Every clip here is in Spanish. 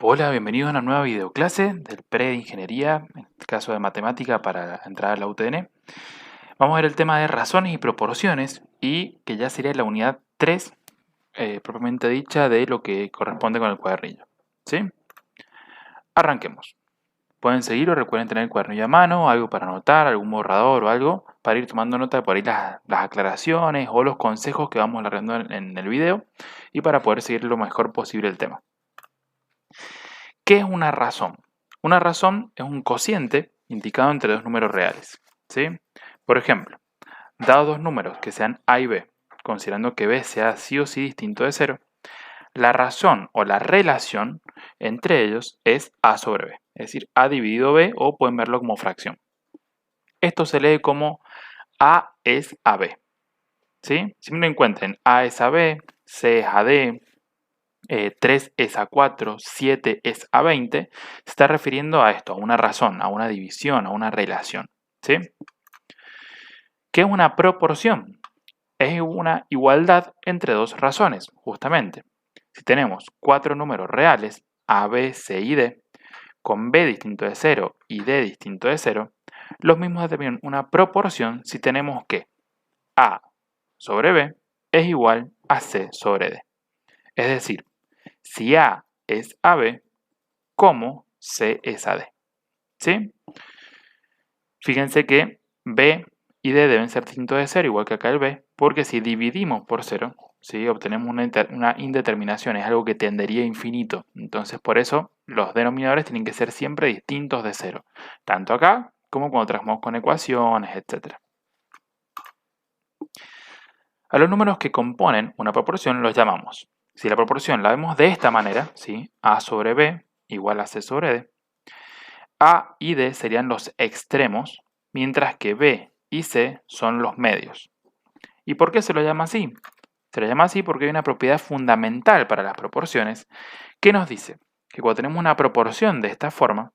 Hola, bienvenidos a una nueva videoclase del pre de ingeniería, en este caso de matemática para entrar a la UTN. Vamos a ver el tema de razones y proporciones y que ya sería la unidad 3 propiamente dicha de lo que corresponde con el cuadernillo. ¿Sí? Arranquemos. Pueden seguir o recuerden tener el cuadernillo a mano, algo para anotar, algún borrador o algo para ir tomando nota de por ahí las aclaraciones o los consejos que vamos alargando en el video y para poder seguir lo mejor posible el tema. ¿Qué es una razón? Una razón es un cociente indicado entre dos números reales. ¿Sí? Por ejemplo, dados dos números que sean A y B, considerando que B sea sí o sí distinto de 0, la razón o la relación entre ellos es A sobre B, es decir, A dividido B o pueden verlo como fracción. Esto se lee como A es a B. ¿Sí? Siempre encuentren A es a B, C es a D, 3 es a 4, 7 es a 20, se está refiriendo a esto, a una razón, a una división, a una relación. ¿Sí? ¿Qué es una proporción? Es una igualdad entre dos razones, justamente. Si tenemos cuatro números reales, A, B, C y D, con B distinto de 0 y D distinto de 0, los mismos determinan una proporción si tenemos que A sobre B es igual a C sobre D. Es decir, si A es a B, como C es a D. ¿Sí? Fíjense que B y D deben ser distintos de 0, igual que acá el B, porque si dividimos por 0, ¿sí? Obtenemos una indeterminación, es algo que tendería a infinito. Entonces, por eso, los denominadores tienen que ser siempre distintos de 0, tanto acá como cuando trabajamos con ecuaciones, etc. A los números que componen una proporción los llamamos. Si la proporción la vemos de esta manera, ¿sí? A sobre B igual a C sobre D, A y D serían los extremos, mientras que B y C son los medios. ¿Y por qué se lo llama así? Se lo llama así porque hay una propiedad fundamental para las proporciones que nos dice que cuando tenemos una proporción de esta forma,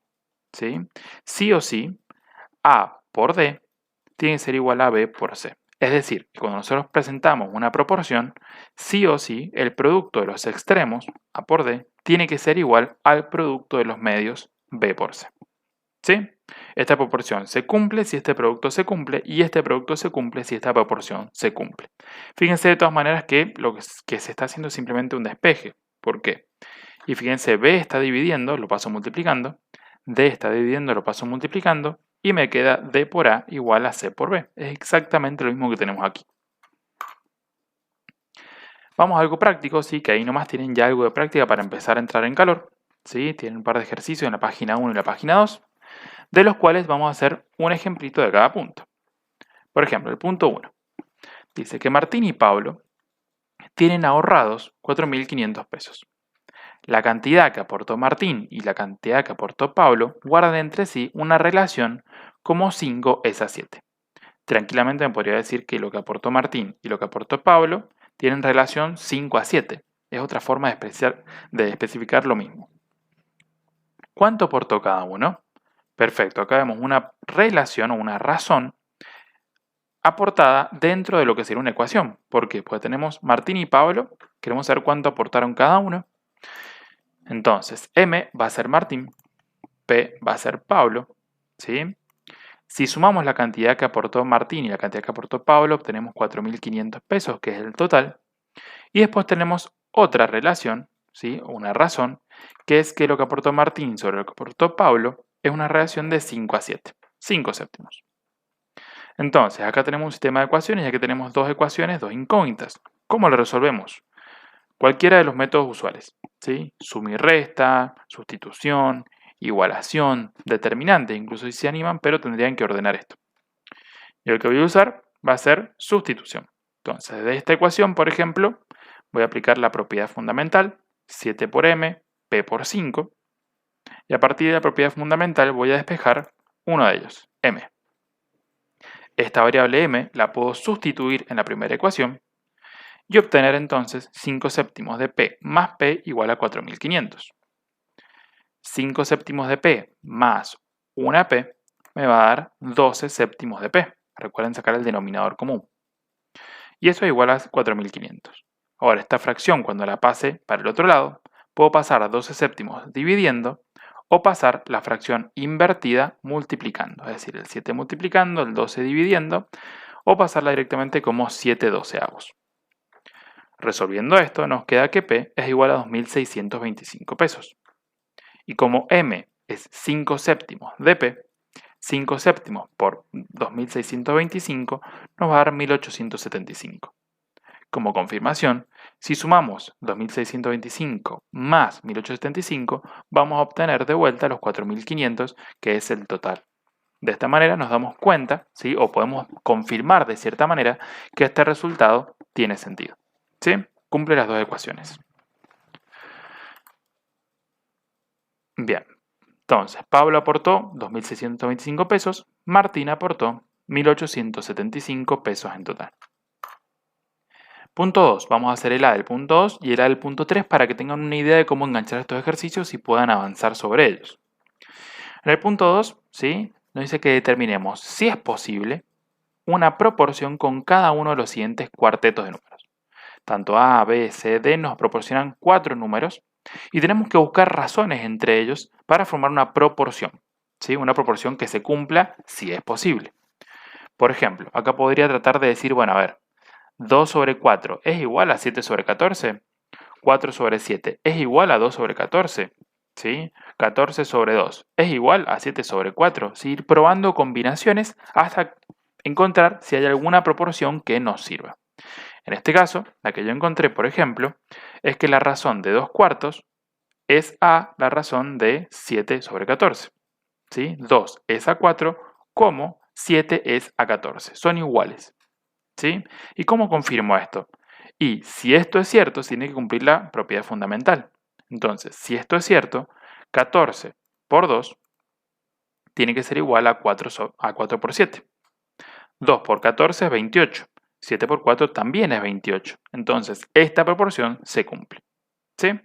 sí o sí, A por D tiene que ser igual a B por C. Es decir, que cuando nosotros presentamos una proporción, sí o sí, el producto de los extremos, A por D, tiene que ser igual al producto de los medios, B por C. ¿Sí? Esta proporción se cumple si este producto se cumple y este producto se cumple si esta proporción se cumple. Fíjense de todas maneras que lo que se está haciendo es simplemente un despeje. ¿Por qué? Y fíjense, B está dividiendo, lo paso multiplicando, D está dividiendo, lo paso multiplicando y me queda D por A igual a C por B. Es exactamente lo mismo que tenemos aquí. Vamos a algo práctico, sí, que ahí nomás tienen ya algo de práctica para empezar a entrar en calor. ¿Sí? Tienen un par de ejercicios en la página 1 y la página 2. De los cuales vamos a hacer un ejemplito de cada punto. Por ejemplo, el punto 1 dice que Martín y Pablo tienen ahorrados 4.500 pesos. La cantidad que aportó Martín y la cantidad que aportó Pablo guardan entre sí una relación como 5 es a 7. Tranquilamente me podría decir que lo que aportó Martín y lo que aportó Pablo tienen relación 5 a 7. Es otra forma de especificar lo mismo. ¿Cuánto aportó cada uno? Perfecto, acá vemos una relación o una razón aportada dentro de lo que sería una ecuación. ¿Por qué? Pues tenemos Martín y Pablo, queremos saber cuánto aportaron cada uno. Entonces, M va a ser Martín, P va a ser Pablo, ¿sí? Si sumamos la cantidad que aportó Martín y la cantidad que aportó Pablo, obtenemos 4.500 pesos, que es el total. Y después tenemos otra relación, ¿sí? O una razón, que es que lo que aportó Martín sobre lo que aportó Pablo es una relación de 5 a 7, 5 séptimos. Entonces, acá tenemos un sistema de ecuaciones, ya que tenemos dos ecuaciones, dos incógnitas. ¿Cómo lo resolvemos? Cualquiera de los métodos usuales, ¿sí? Suma y resta, sustitución, igualación, determinante, incluso si se animan, pero tendrían que ordenar esto. Y el que voy a usar va a ser sustitución. Entonces, de esta ecuación, por ejemplo, voy a aplicar la propiedad fundamental, 7 por m, p por 5, y a partir de la propiedad fundamental voy a despejar uno de ellos, m. Esta variable m la puedo sustituir en la primera ecuación y obtener entonces 5 séptimos de p más p igual a 4.500. 5 séptimos de p más 1p me va a dar 12 séptimos de p. Recuerden sacar el denominador común. Y eso es igual a 4.500. Ahora, esta fracción, cuando la pase para el otro lado, puedo pasar 12 séptimos dividiendo o pasar la fracción invertida multiplicando, es decir, el 7 multiplicando, el 12 dividiendo, o pasarla directamente como 7 doceavos. Resolviendo esto, nos queda que P es igual a 2.625 pesos. Y como M es 5 séptimos de P, 5 séptimos por 2.625 nos va a dar 1.875. Como confirmación, si sumamos 2.625 más 1.875, vamos a obtener de vuelta los 4.500, que es el total. De esta manera nos damos cuenta, ¿sí? O podemos confirmar de cierta manera que este resultado tiene sentido, ¿sí? Cumple las dos ecuaciones. Bien, entonces Pablo aportó 2.625 pesos, Martín aportó 1.875 pesos en total. Punto 2. Vamos a hacer el A del punto 2 y el A del punto 3 para que tengan una idea de cómo enganchar estos ejercicios y puedan avanzar sobre ellos. En el punto 2, ¿sí? Nos dice que determinemos, si es posible, una proporción con cada uno de los siguientes cuartetos de números. Tanto A, B, C, D nos proporcionan 4 números y tenemos que buscar razones entre ellos para formar una proporción, ¿sí? Una proporción que se cumpla si es posible. Por ejemplo, acá podría tratar de decir, bueno, a ver, 2 sobre 4 es igual a 7 sobre 14. 4 sobre 7 es igual a 2 sobre 14. ¿Sí? 14 sobre 2 es igual a 7 sobre 4. ¿Sí? Ir probando combinaciones hasta encontrar si hay alguna proporción que nos sirva. En este caso, la que yo encontré, por ejemplo, es que la razón de 2 cuartos es a la razón de 7 sobre 14. ¿Sí? 2 es a 4, como 7 es a 14. Son iguales. ¿Sí? ¿Y cómo confirmo esto? Y si esto es cierto, tiene que cumplir la propiedad fundamental. Entonces, si esto es cierto, 14 por 2 tiene que ser igual a 4 por 7. 2 por 14 es 28. 7 por 4 también es 28. Entonces, esta proporción se cumple. ¿Sí?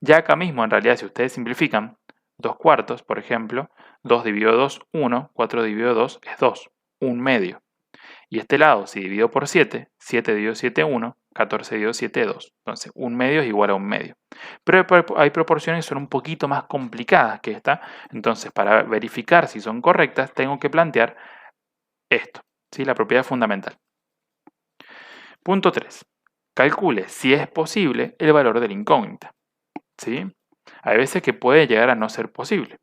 Ya acá mismo, en realidad, si ustedes simplifican, 2 cuartos, por ejemplo, 2 dividido 2, 1, 4 dividido 2 es 2, 1 medio. Y este lado, si divido por 7, 7 dividido 7 es 1, 14 dividido 7 es 2. Entonces, 1 medio es igual a 1 medio. Pero hay proporciones que son un poquito más complicadas que esta. Entonces, para verificar si son correctas, tengo que plantear esto, ¿sí? La propiedad fundamental. Punto 3. Calcule, si es posible, el valor de la incógnita. ¿Sí? Hay veces que puede llegar a no ser posible.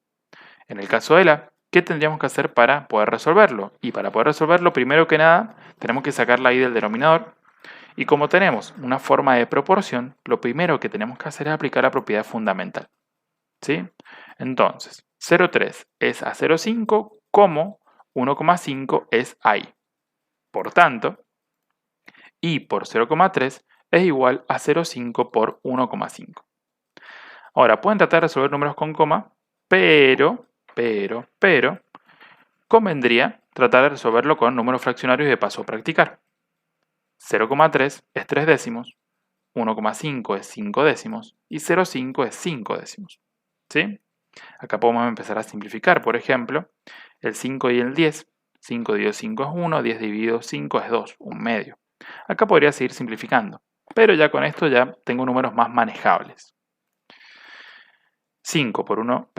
En el caso de la, ¿qué tendríamos que hacer para poder resolverlo? Y para poder resolverlo, primero que nada, tenemos que sacar la i del denominador. Y como tenemos una forma de proporción, lo primero que tenemos que hacer es aplicar la propiedad fundamental. ¿Sí? Entonces, 0,3 es a 0,5 como 1,5 es a i. Por tanto, i por 0,3 es igual a 0,5 por 1,5. Ahora, pueden tratar de resolver números con coma, pero convendría tratar de resolverlo con números fraccionarios y de paso practicar. 0,3 es 3 décimos, 1,5 es 5 décimos y 0,5 es 5 décimos. ¿Sí? Acá podemos empezar a simplificar, por ejemplo, el 5 y el 10. 5 dividido 5 es 1, 10 dividido 5 es 2, un medio. Acá podría seguir simplificando, pero ya con esto ya tengo números más manejables. 15 por 1,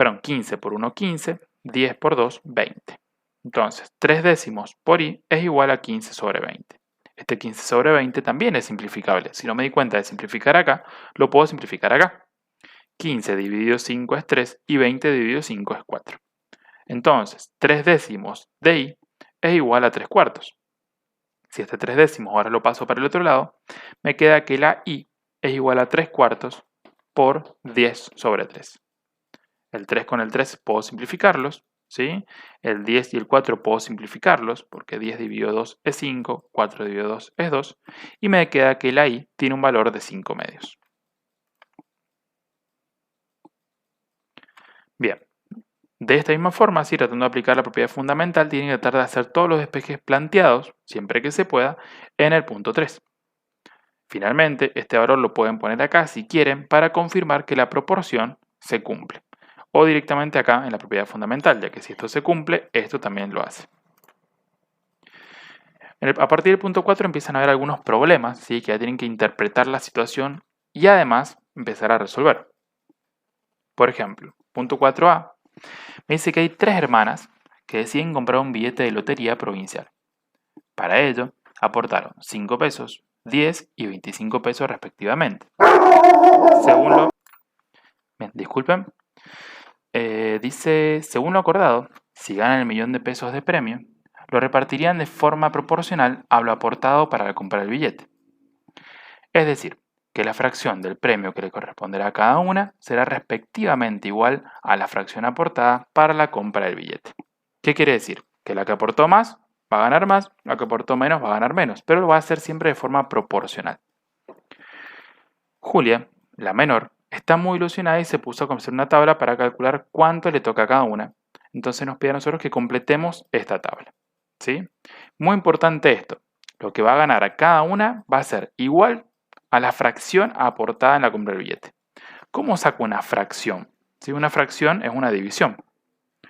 15, 10 por 2, 20. Entonces, 3 décimos por i es igual a 15 sobre 20. Este 15 sobre 20 también es simplificable. Si no me di cuenta de simplificar acá, lo puedo simplificar acá. 15 dividido 5 es 3 y 20 dividido 5 es 4. Entonces, 3 décimos de i es igual a 3 cuartos. Si este 3 décimos ahora lo paso para el otro lado, me queda que la i es igual a 3 cuartos por 10 sobre 3. El 3 con el 3 puedo simplificarlos, ¿sí? El 10 y el 4 puedo simplificarlos, porque 10 dividido 2 es 5, 4 dividido 2 es 2, y me queda que la i tiene un valor de 5 medios. Bien, de esta misma forma, si tratando de aplicar la propiedad fundamental, tienen que tratar de hacer todos los despejes planteados, siempre que se pueda, en el punto 3. Finalmente, este valor lo pueden poner acá si quieren para confirmar que la proporción se cumple. O directamente acá en la propiedad fundamental, ya que si esto se cumple, esto también lo hace. A partir del punto 4 empiezan a haber algunos problemas, ¿sí? Que ya tienen que interpretar la situación y además empezar a resolver. Por ejemplo, punto 4a me dice que hay 3 hermanas que deciden comprar un billete de lotería provincial. Para ello, aportaron 5 pesos, 10 y 25 pesos respectivamente. Dice, según lo acordado, si ganan el millón de pesos de premio, lo repartirían de forma proporcional a lo aportado para comprar el billete. Es decir, que la fracción del premio que le corresponderá a cada una será respectivamente igual a la fracción aportada para la compra del billete. ¿Qué quiere decir? Que la que aportó más va a ganar más, la que aportó menos va a ganar menos, pero lo va a hacer siempre de forma proporcional. Julia, la menor, está muy ilusionada y se puso a hacer una tabla para calcular cuánto le toca a cada una. Entonces nos pide a nosotros que completemos esta tabla. ¿Sí? Muy importante esto. Lo que va a ganar a cada una va a ser igual a la fracción aportada en la compra del billete. ¿Cómo saco una fracción? ¿Sí? Una fracción es una división.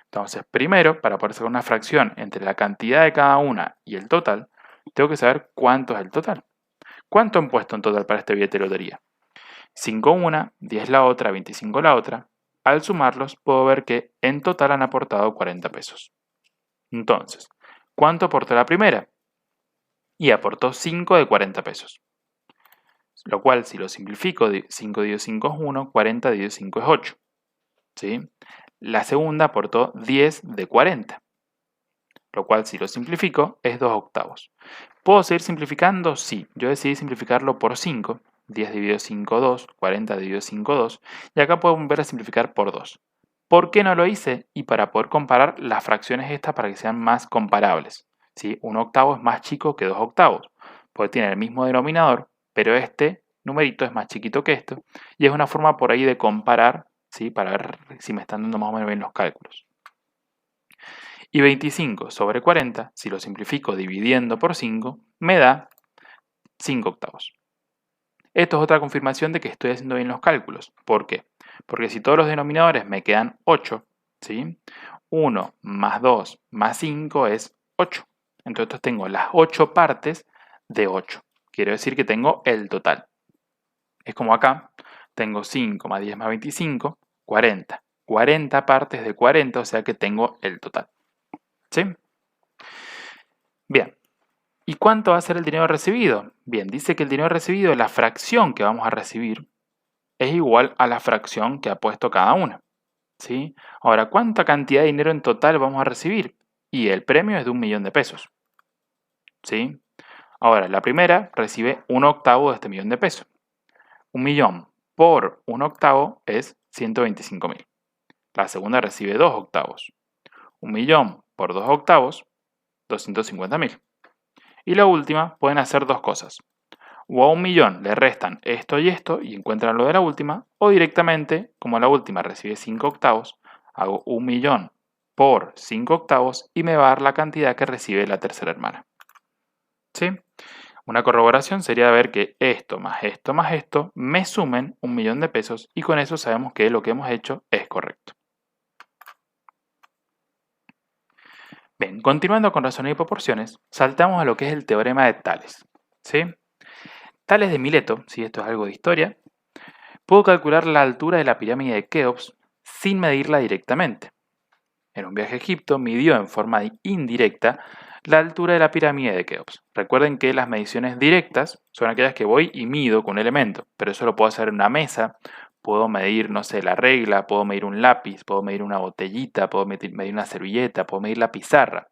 Entonces, primero, para poder sacar una fracción entre la cantidad de cada una y el total, tengo que saber cuánto es el total. ¿Cuánto han puesto en total para este billete de lotería? 5 una, 10 la otra, 25 la otra. Al sumarlos, puedo ver que en total han aportado 40 pesos. Entonces, ¿cuánto aportó la primera? Y aportó 5 de 40 pesos. Lo cual, si lo simplifico, 5 dividido 5 es 1, 40 dividido 5 es 8. ¿Sí? La segunda aportó 10 de 40. Lo cual, si lo simplifico, es 2 octavos. ¿Puedo seguir simplificando? Sí. Yo decidí simplificarlo por 5. 10 dividido 5, 2. 40 dividido 5, 2. Y acá puedo volver a simplificar por 2. ¿Por qué no lo hice? Y para poder comparar las fracciones estas para que sean más comparables. ¿Sí? 1 octavo es más chico que 2 octavos. Porque tiene el mismo denominador, pero este numerito es más chiquito que esto. Y es una forma por ahí de comparar, ¿sí? Para ver si me están dando más o menos bien los cálculos. Y 25 sobre 40, si lo simplifico dividiendo por 5, me da 5 octavos. Esto es otra confirmación de que estoy haciendo bien los cálculos. ¿Por qué? Porque si todos los denominadores me quedan 8, ¿sí? 1 más 2 más 5 es 8. Entonces tengo las 8 partes de 8. Quiere decir que tengo el total. Es como acá, tengo 5 más 10 más 25, 40. 40 partes de 40, o sea que tengo el total. ¿Sí? Bien. ¿Y cuánto va a ser el dinero recibido? Bien, dice que el dinero recibido, la fracción que vamos a recibir, es igual a la fracción que ha puesto cada una. ¿Sí? Ahora, ¿cuánta cantidad de dinero en total vamos a recibir? Y el premio es de 1 millón de pesos. ¿Sí? Ahora, la primera recibe 1 octavo de este millón de pesos. 1 millón por 1 octavo es 125.000. La segunda recibe 2 octavos. 1 millón por 2 octavos, 250.000. Y la última pueden hacer dos cosas. O a 1 millón le restan esto y encuentran lo de la última, o directamente, como la última recibe 5 octavos, hago 1 millón por 5 octavos y me va a dar la cantidad que recibe la tercera hermana. ¿Sí? Una corroboración sería ver que esto más esto me sumen 1 millón de pesos y con eso sabemos que lo que hemos hecho es correcto. Bien, continuando con razón y proporciones, saltamos a lo que es el teorema de Tales. ¿Sí? Tales de Mileto, si esto es algo de historia, pudo calcular la altura de la pirámide de Keops sin medirla directamente. En un viaje a Egipto midió en forma indirecta la altura de la pirámide de Keops. Recuerden que las mediciones directas son aquellas que voy y mido con un elemento, pero eso lo puedo hacer en una mesa, puedo medir, no sé, la regla, puedo medir un lápiz, puedo medir una botellita, puedo medir una servilleta, puedo medir la pizarra.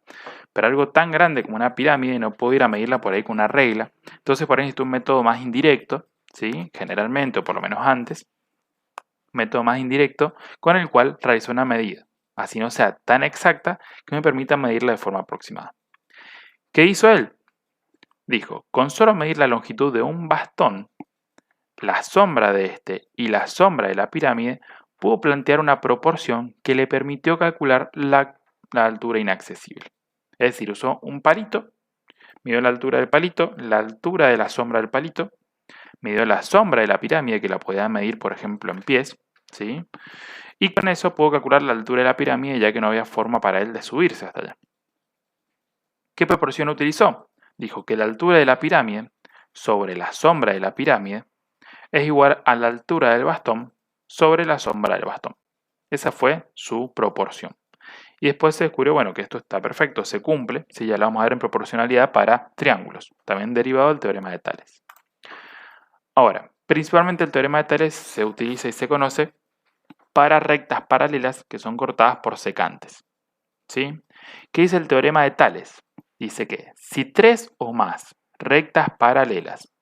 Pero algo tan grande como una pirámide no puedo ir a medirla por ahí con una regla. Entonces por ahí necesito un método más indirecto, ¿sí? Generalmente, o por lo menos antes, un método más indirecto con el cual realizo una medida. Así no sea tan exacta que me permita medirla de forma aproximada. ¿Qué hizo él? Dijo, con solo medir la longitud de un bastón, la sombra de este y la sombra de la pirámide, pudo plantear una proporción que le permitió calcular la altura inaccesible. Es decir, usó un palito, midió la altura del palito, la altura de la sombra del palito, midió la sombra de la pirámide, que la podía medir, por ejemplo, en pies, ¿sí? Y con eso pudo calcular la altura de la pirámide, ya que no había forma para él de subirse hasta allá. ¿Qué proporción utilizó? Dijo que la altura de la pirámide sobre la sombra de la pirámide es igual a la altura del bastón sobre la sombra del bastón. Esa fue su proporción. Y después se descubrió, bueno, que esto está perfecto, se cumple, si ya lo vamos a ver en proporcionalidad para triángulos, también derivado del teorema de Tales. Ahora, principalmente el teorema de Tales se utiliza y se conoce para rectas paralelas que son cortadas por secantes. ¿Sí? ¿Qué dice el teorema de Tales? Dice que si 3 o más rectas paralelas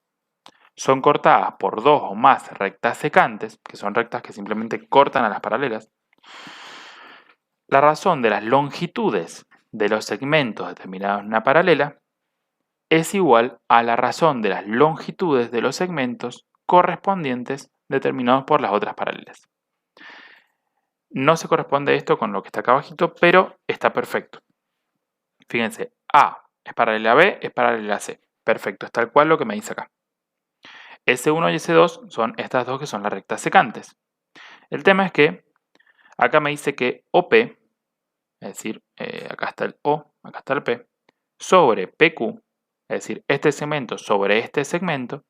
son cortadas por 2 o más rectas secantes, que son rectas que simplemente cortan a las paralelas, la razón de las longitudes de los segmentos determinados en una paralela es igual a la razón de las longitudes de los segmentos correspondientes determinados por las otras paralelas. No se corresponde esto con lo que está acá abajito, pero está perfecto. Fíjense, A es paralela a B, es paralela a C. Perfecto, es tal cual lo que me dice acá. S1 y S2 son estas dos que son las rectas secantes. El tema es que acá me dice que OP, es decir, acá está el O, acá está el P, sobre PQ, es decir, este segmento sobre este segmento,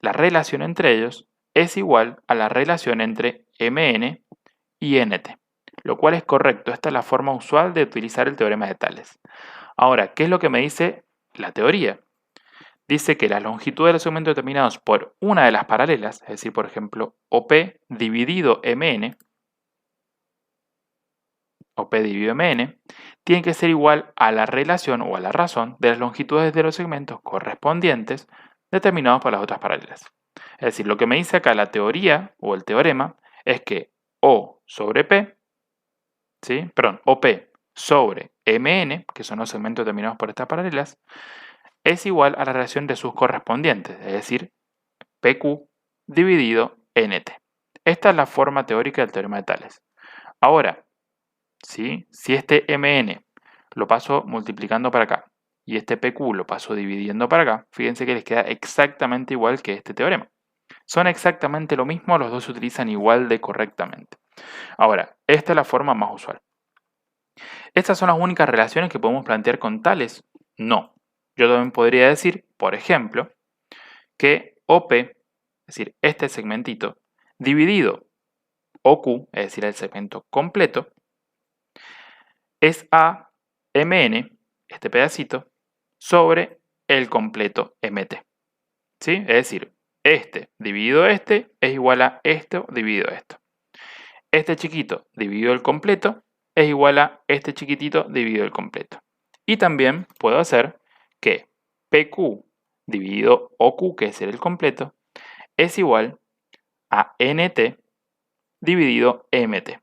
la relación entre ellos es igual a la relación entre MN y NT, lo cual es correcto. Esta es la forma usual de utilizar el teorema de Tales. Ahora, ¿qué es lo que me dice la teoría? Dice que las longitudes de los segmentos determinados por una de las paralelas, es decir, por ejemplo, OP dividido MN, OP dividido MN, tiene que ser igual a la relación o a la razón de las longitudes de los segmentos correspondientes determinados por las otras paralelas. Es decir, lo que me dice acá la teoría o el teorema es que O sobre P, ¿sí? Perdón, OP sobre MN, que son los segmentos determinados por estas paralelas, es igual a la relación de sus correspondientes, es decir, PQ dividido NT. Esta es la forma teórica del teorema de Tales. Ahora, ¿sí? Si este MN lo paso multiplicando para acá y este PQ lo paso dividiendo para acá, fíjense que les queda exactamente igual que este teorema. Son exactamente lo mismo, los dos se utilizan igual de correctamente. Ahora, esta es la forma más usual. ¿Estas son las únicas relaciones que podemos plantear con Tales? No. Yo también podría decir, por ejemplo, que OP, es decir, este segmentito, dividido OQ, es decir, el segmento completo, es a MN, este pedacito, sobre el completo MT. ¿Sí? Es decir, este dividido este es igual a esto dividido esto. Este chiquito dividido el completo es igual a este chiquitito dividido el completo. Y también puedo hacer que PQ dividido OQ, que es el completo, es igual a NT dividido MT.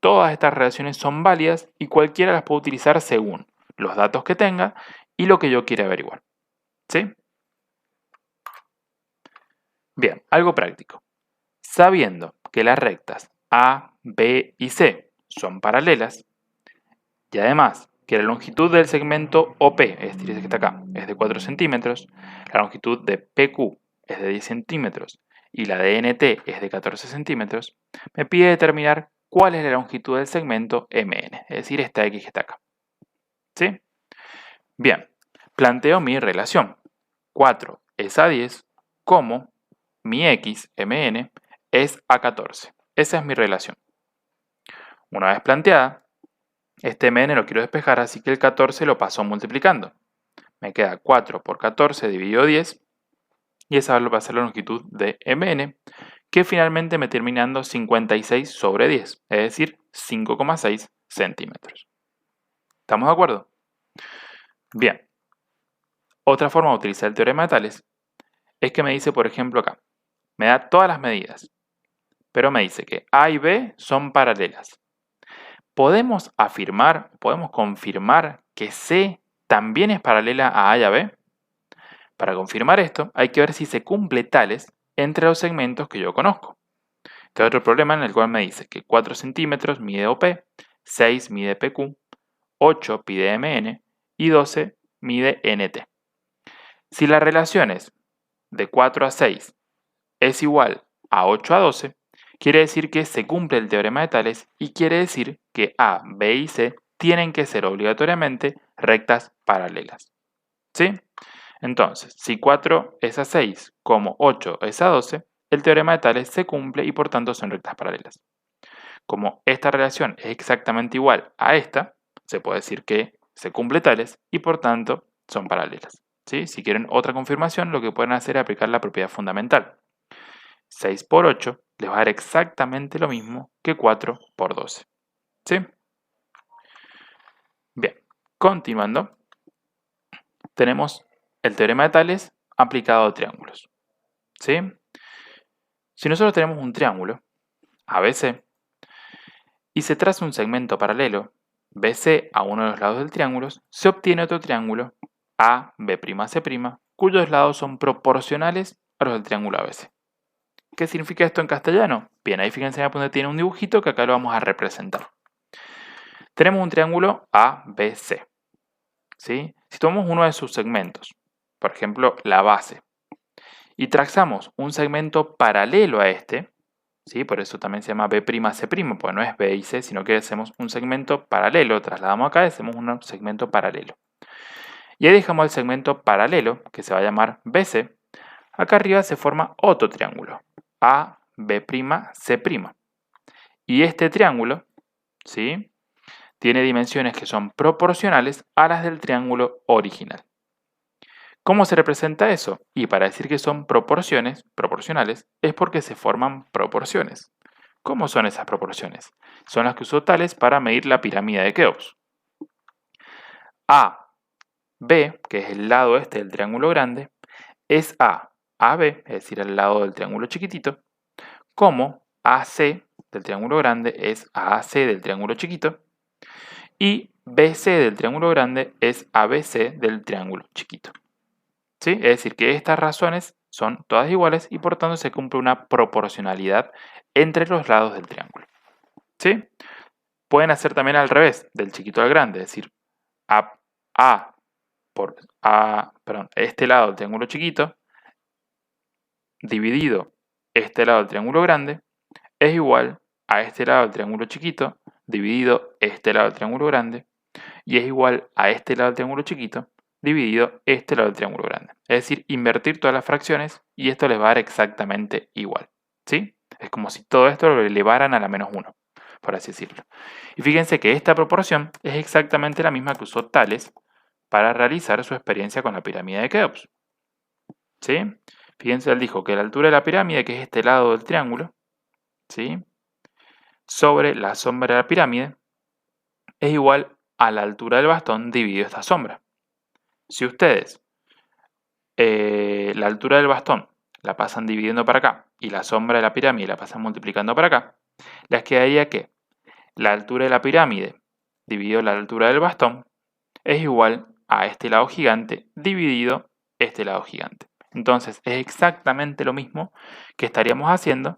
Todas estas relaciones son válidas y cualquiera las puede utilizar según los datos que tenga y lo que yo quiera averiguar. ¿Sí? Bien, algo práctico. Sabiendo que las rectas A, B y C son paralelas y además que la longitud del segmento OP, es decir, este que está acá, es de 4 centímetros, la longitud de PQ es de 10 centímetros y la de NT es de 14 centímetros, me pide determinar cuál es la longitud del segmento MN, es decir, esta X que está acá. ¿Sí? Bien, planteo mi relación. 4 es a 10, como mi X, MN, es a 14. Esa es mi relación. Una vez planteada, este MN lo quiero despejar, así que el 14 lo paso multiplicando. Me queda 4 por 14 dividido 10, y esa va a ser la longitud de MN, que finalmente me termina dando 56 sobre 10, es decir, 5,6 centímetros. ¿Estamos de acuerdo? Bien. Otra forma de utilizar el teorema de Tales es que me dice, por ejemplo, acá, me da todas las medidas, pero me dice que A y B son paralelas. ¿Podemos afirmar, podemos confirmar que C también es paralela a A y a B? Para confirmar esto, hay que ver si se cumple Tales entre los segmentos que yo conozco. Este es otro problema en el cual me dice que 4 centímetros mide OP, 6 mide PQ, 8 pide MN y 12 mide NT. Si las relaciones de 4 a 6 es igual a 8 a 12, quiere decir que se cumple el teorema de Tales y quiere decir que A, B y C tienen que ser obligatoriamente rectas paralelas. ¿Sí? Entonces, si 4 es a 6 como 8 es a 12, el teorema de Tales se cumple y por tanto son rectas paralelas. como esta relación es exactamente igual a esta, se puede decir que se cumple tales y por tanto son paralelas. ¿Sí? Si quieren otra confirmación, lo que pueden hacer es aplicar la propiedad fundamental. 6 por 8 les va a dar exactamente lo mismo que 4 por 12. ¿Sí? Bien, continuando, tenemos el teorema de Tales aplicado a triángulos. ¿Sí? Si nosotros tenemos un triángulo, ABC, y se traza un segmento paralelo, BC, a uno de los lados del triángulo, se obtiene otro triángulo, AB'C', cuyos lados son proporcionales a los del triángulo ABC. ¿Qué significa esto en castellano? Bien, ahí fíjense donde tiene un dibujito que acá lo vamos a representar. Tenemos un triángulo ABC. ¿Sí? Si tomamos uno de sus segmentos, por ejemplo, la base, y trazamos un segmento paralelo a este, ¿sí? Por eso también se llama B'C', porque no es B y C, sino que hacemos un segmento paralelo, trasladamos acá y hacemos un segmento paralelo. Y ahí dejamos el segmento paralelo, que se va a llamar BC. Acá arriba se forma otro triángulo, AB'C'. Y este triángulo, ¿sí?, tiene dimensiones que son proporcionales a las del triángulo original. ¿Cómo se representa eso? Y para decir que son proporcionales, es porque se forman proporciones. ¿Cómo son esas proporciones? Son las que usó Tales para medir la pirámide de Keops. AB, que es el lado este del triángulo grande, es AB, es decir, el lado del triángulo chiquitito, como AC del triángulo grande es AC del triángulo chiquito, y BC del triángulo grande es ABC del triángulo chiquito. ¿Sí? Es decir, que estas razones son todas iguales y por tanto se cumple una proporcionalidad entre los lados del triángulo. ¿Sí? Pueden hacer también al revés, del chiquito al grande, es decir, este lado del triángulo chiquito dividido este lado del triángulo grande es igual a este lado del triángulo chiquito dividido este lado del triángulo grande y es igual a este lado del triángulo chiquito dividido este lado del triángulo grande. Es decir, invertir todas las fracciones y esto les va a dar exactamente igual. ¿Sí? Es como si todo esto lo elevaran a la menos 1, por así decirlo. Y fíjense que esta proporción es exactamente la misma que usó Tales para realizar su experiencia con la pirámide de Keops. ¿Sí? Fíjense, él dijo que la altura de la pirámide, que es este lado del triángulo, ¿sí?, sobre la sombra de la pirámide, es igual a la altura del bastón dividido esta sombra. Si ustedes la altura del bastón la pasan dividiendo para acá y la sombra de la pirámide la pasan multiplicando para acá, les quedaría que la altura de la pirámide dividido la altura del bastón es igual a este lado gigante dividido este lado gigante. Entonces es exactamente lo mismo que estaríamos haciendo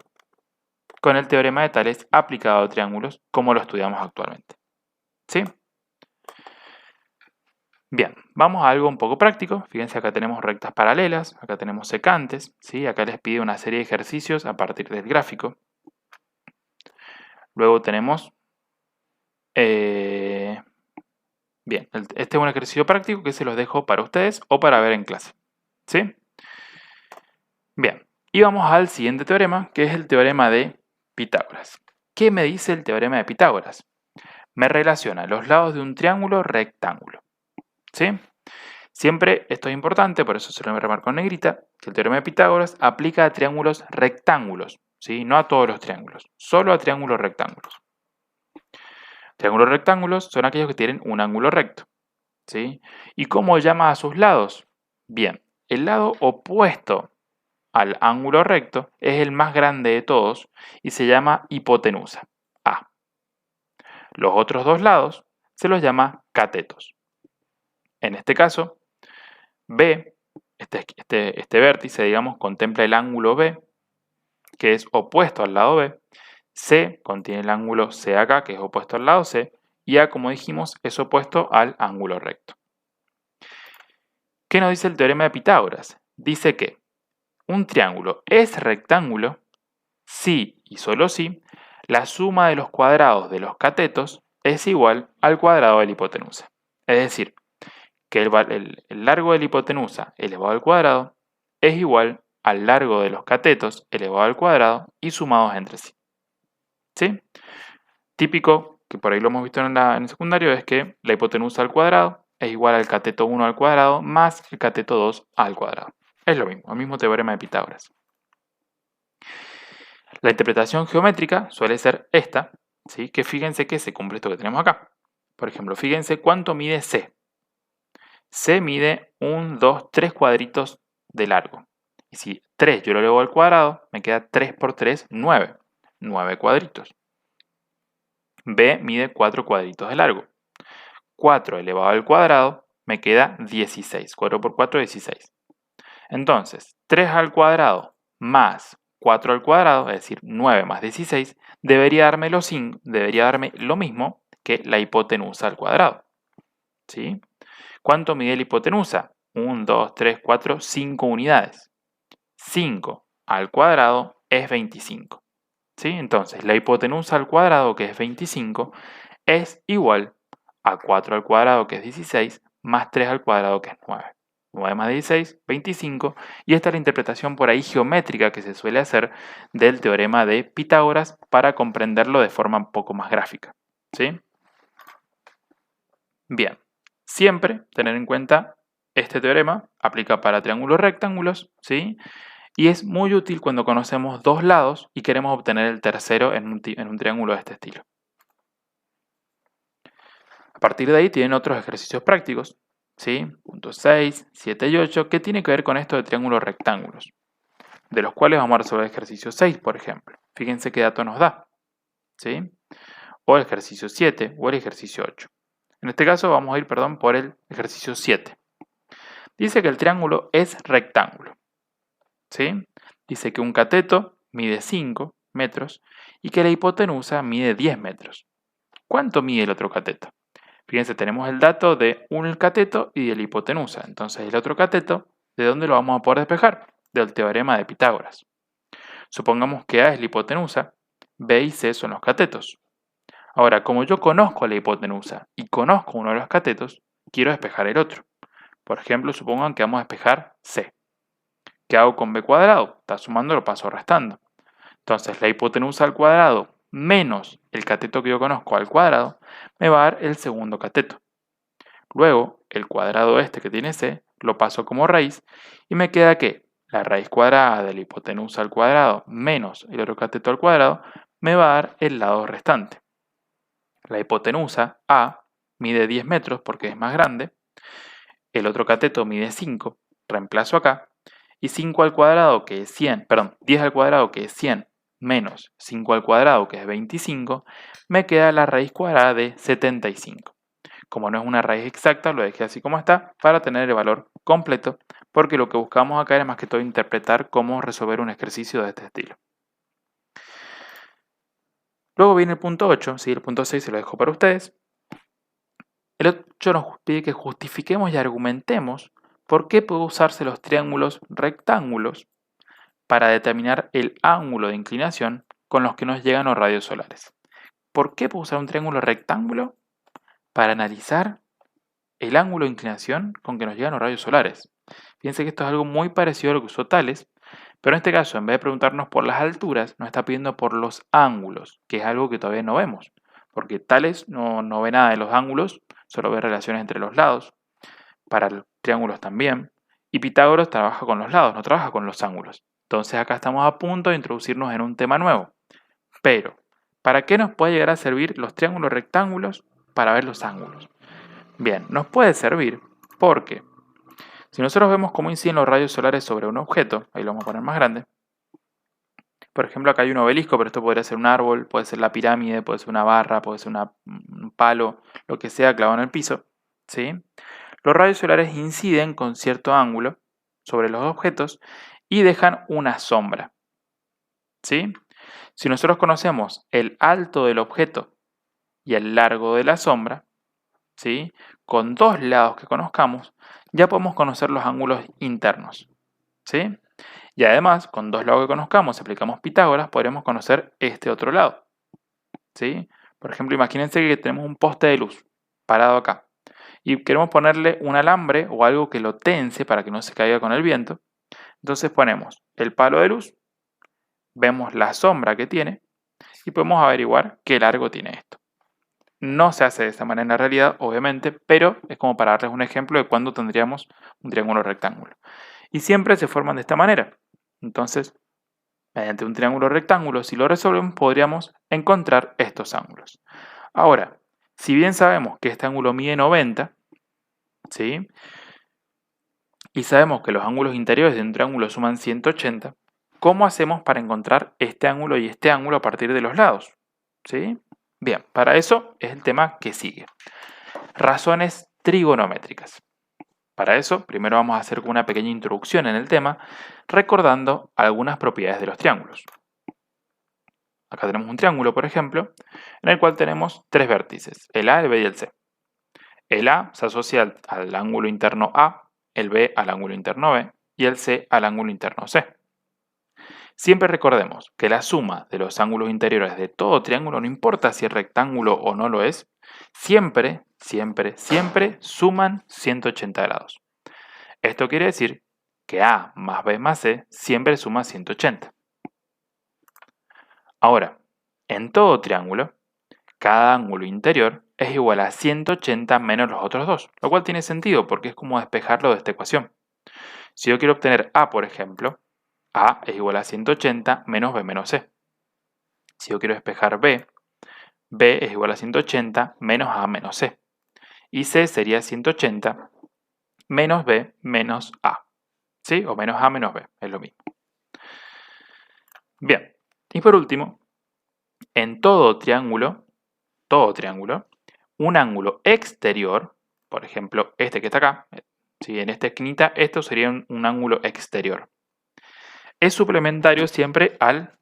con el teorema de Tales aplicado a triángulos como lo estudiamos actualmente. ¿Sí? Bien, vamos a algo un poco práctico. Fíjense, acá tenemos rectas paralelas, acá tenemos secantes, ¿sí? Acá les pide una serie de ejercicios a partir del gráfico. Luego tenemos... Bien, este es un ejercicio práctico que se los dejo para ustedes o para ver en clase. ¿Sí? Bien, y vamos al siguiente teorema, que es el teorema de Pitágoras. ¿Qué me dice el teorema de Pitágoras? Me relaciona los lados de un triángulo rectángulo. ¿Sí? Siempre esto es importante, por eso se lo remarco en negrita, que el teorema de Pitágoras aplica a triángulos rectángulos, ¿sí? No a todos los triángulos, solo a triángulos rectángulos. Triángulos rectángulos son aquellos que tienen un ángulo recto, ¿sí? ¿Y cómo llama a sus lados? Bien, el lado opuesto al ángulo recto es el más grande de todos y se llama hipotenusa, A. Los otros dos lados se los llama catetos. En este caso, B, este vértice, digamos, contempla el ángulo B, que es opuesto al lado B. C contiene el ángulo CAK, que es opuesto al lado C. Y A, como dijimos, es opuesto al ángulo recto. ¿Qué nos dice el teorema de Pitágoras? Dice que un triángulo es rectángulo si y solo si la suma de los cuadrados de los catetos es igual al cuadrado de la hipotenusa. Es decir, que el largo de la hipotenusa elevado al cuadrado es igual al largo de los catetos elevado al cuadrado y sumados entre sí. ¿Sí? Típico, que por ahí lo hemos visto en el secundario, es que la hipotenusa al cuadrado es igual al cateto 1 al cuadrado más el cateto 2 al cuadrado. Es lo mismo, el mismo teorema de Pitágoras. La interpretación geométrica suele ser esta, ¿sí? Que fíjense que se cumple esto que tenemos acá. Por ejemplo, fíjense cuánto mide C. C mide 1, 2, 3 cuadritos de largo. Y si 3 yo lo elevo al cuadrado, me queda 3 por 3, 9. 9 cuadritos. B mide 4 cuadritos de largo. 4 elevado al cuadrado me queda 16. 4 por 4, 16. Entonces, 3 al cuadrado más 4 al cuadrado, es decir, 9 más 16, debería darme lo mismo que la hipotenusa al cuadrado. ¿Sí? ¿Cuánto mide la hipotenusa? 1, 2, 3, 4, 5 unidades. 5 al cuadrado es 25. ¿Sí? Entonces, la hipotenusa al cuadrado, que es 25, es igual a 4 al cuadrado, que es 16, más 3 al cuadrado, que es 9. 9 más 16, 25. Y esta es la interpretación por ahí geométrica que se suele hacer del teorema de Pitágoras para comprenderlo de forma un poco más gráfica. ¿Sí? Bien, siempre tener en cuenta este teorema, aplica para triángulos rectángulos, ¿sí? Y es muy útil cuando conocemos dos lados y queremos obtener el tercero en un triángulo de este estilo. A partir de ahí tienen otros ejercicios prácticos, ¿sí? Puntos 6, 7 y 8, que tiene que ver con esto de triángulos rectángulos, de los cuales vamos a resolver el ejercicio 6, por ejemplo. Fíjense qué dato nos da, ¿sí? O el ejercicio 7 o el ejercicio 8. En este caso vamos a ir, por el ejercicio 7. Dice que el triángulo es rectángulo, ¿sí? Dice que un cateto mide 5 metros y que la hipotenusa mide 10 metros. ¿Cuánto mide el otro cateto? Fíjense, tenemos el dato de un cateto y de la hipotenusa. Entonces, el otro cateto, ¿de dónde lo vamos a poder despejar? Del teorema de Pitágoras. Supongamos que A es la hipotenusa, B y C son los catetos. Ahora, como yo conozco la hipotenusa y conozco uno de los catetos, quiero despejar el otro. Por ejemplo, supongan que vamos a despejar C. ¿Qué hago con B cuadrado? Está sumando, lo paso restando. Entonces, la hipotenusa al cuadrado menos el cateto que yo conozco al cuadrado me va a dar el segundo cateto. Luego, el cuadrado este que tiene C lo paso como raíz y me queda que la raíz cuadrada de la hipotenusa al cuadrado menos el otro cateto al cuadrado me va a dar el lado restante. La hipotenusa A mide 10 metros porque es más grande. El otro cateto mide 5, reemplazo acá. Y 5 al cuadrado, que es 100, perdón, 10 al cuadrado, que es 100, menos 5 al cuadrado, que es 25, me queda la raíz cuadrada de 75. Como no es una raíz exacta, lo dejé así como está para tener el valor completo, porque lo que buscamos acá es más que todo interpretar cómo resolver un ejercicio de este estilo. Luego viene el punto 8, ¿sí? El punto 6 se lo dejo para ustedes. El 8 nos pide que justifiquemos y argumentemos por qué pueden usarse los triángulos rectángulos para determinar el ángulo de inclinación con los que nos llegan los rayos solares. ¿Por qué puedo usar un triángulo rectángulo? Para analizar el ángulo de inclinación con que nos llegan los rayos solares. Fíjense que esto es algo muy parecido a lo que usó Tales, pero en este caso, en vez de preguntarnos por las alturas, nos está pidiendo por los ángulos, que es algo que todavía no vemos, porque Tales no ve nada de los ángulos, solo ve relaciones entre los lados, para los triángulos también, y Pitágoras trabaja con los lados, no trabaja con los ángulos. Entonces acá estamos a punto de introducirnos en un tema nuevo. Pero, ¿para qué nos puede llegar a servir los triángulos rectángulos? Para ver los ángulos. Bien, nos puede servir porque si nosotros vemos cómo inciden los rayos solares sobre un objeto, ahí lo vamos a poner más grande. Por ejemplo, acá hay un obelisco, pero esto podría ser un árbol, puede ser la pirámide, puede ser una barra, puede ser un palo, lo que sea clavado en el piso, ¿sí? Los rayos solares inciden con cierto ángulo sobre los objetos y dejan una sombra, ¿sí? Si nosotros conocemos el alto del objeto y el largo de la sombra, ¿sí? Con dos lados que conozcamos, ya podemos conocer los ángulos internos, ¿sí? Y además, con dos lados que conozcamos, si aplicamos Pitágoras, podremos conocer este otro lado, ¿sí? Por ejemplo, imagínense que tenemos un poste de luz parado acá y queremos ponerle un alambre o algo que lo tense para que no se caiga con el viento. Entonces ponemos el palo de luz, vemos la sombra que tiene y podemos averiguar qué largo tiene esto. No se hace de esta manera en la realidad, obviamente, pero es como para darles un ejemplo de cuándo tendríamos un triángulo rectángulo. Y siempre se forman de esta manera. Entonces, mediante un triángulo rectángulo, si lo resolvemos, podríamos encontrar estos ángulos. Ahora, si bien sabemos que este ángulo mide 90, ¿sí? Y sabemos que los ángulos interiores de un triángulo suman 180, ¿cómo hacemos para encontrar este ángulo y este ángulo a partir de los lados? ¿Sí? Bien, para eso es el tema que sigue. Razones trigonométricas. Para eso, primero vamos a hacer una pequeña introducción en el tema, recordando algunas propiedades de los triángulos. Acá tenemos un triángulo, por ejemplo, en el cual tenemos tres vértices, el A, el B y el C. El A se asocia al ángulo interno A, el B al ángulo interno B y el C al ángulo interno C. Siempre recordemos que la suma de los ángulos interiores de todo triángulo, no importa si es rectángulo o no lo es, siempre suman 180 grados. Esto quiere decir que A más B más C siempre suma 180. Ahora, en todo triángulo, cada ángulo interior es igual a 180 menos los otros dos, lo cual tiene sentido porque es como despejarlo de esta ecuación. Si yo quiero obtener A, por ejemplo, A es igual a 180 menos B menos C. Si yo quiero despejar B, B es igual a 180 menos A menos C. Y C sería 180 menos B menos A. ¿Sí? O menos A menos B, es lo mismo. Bien, y por último, en todo triángulo, un ángulo exterior, por ejemplo, este que está acá, ¿sí? En esta esquinita, esto sería un ángulo exterior. Es suplementario siempre al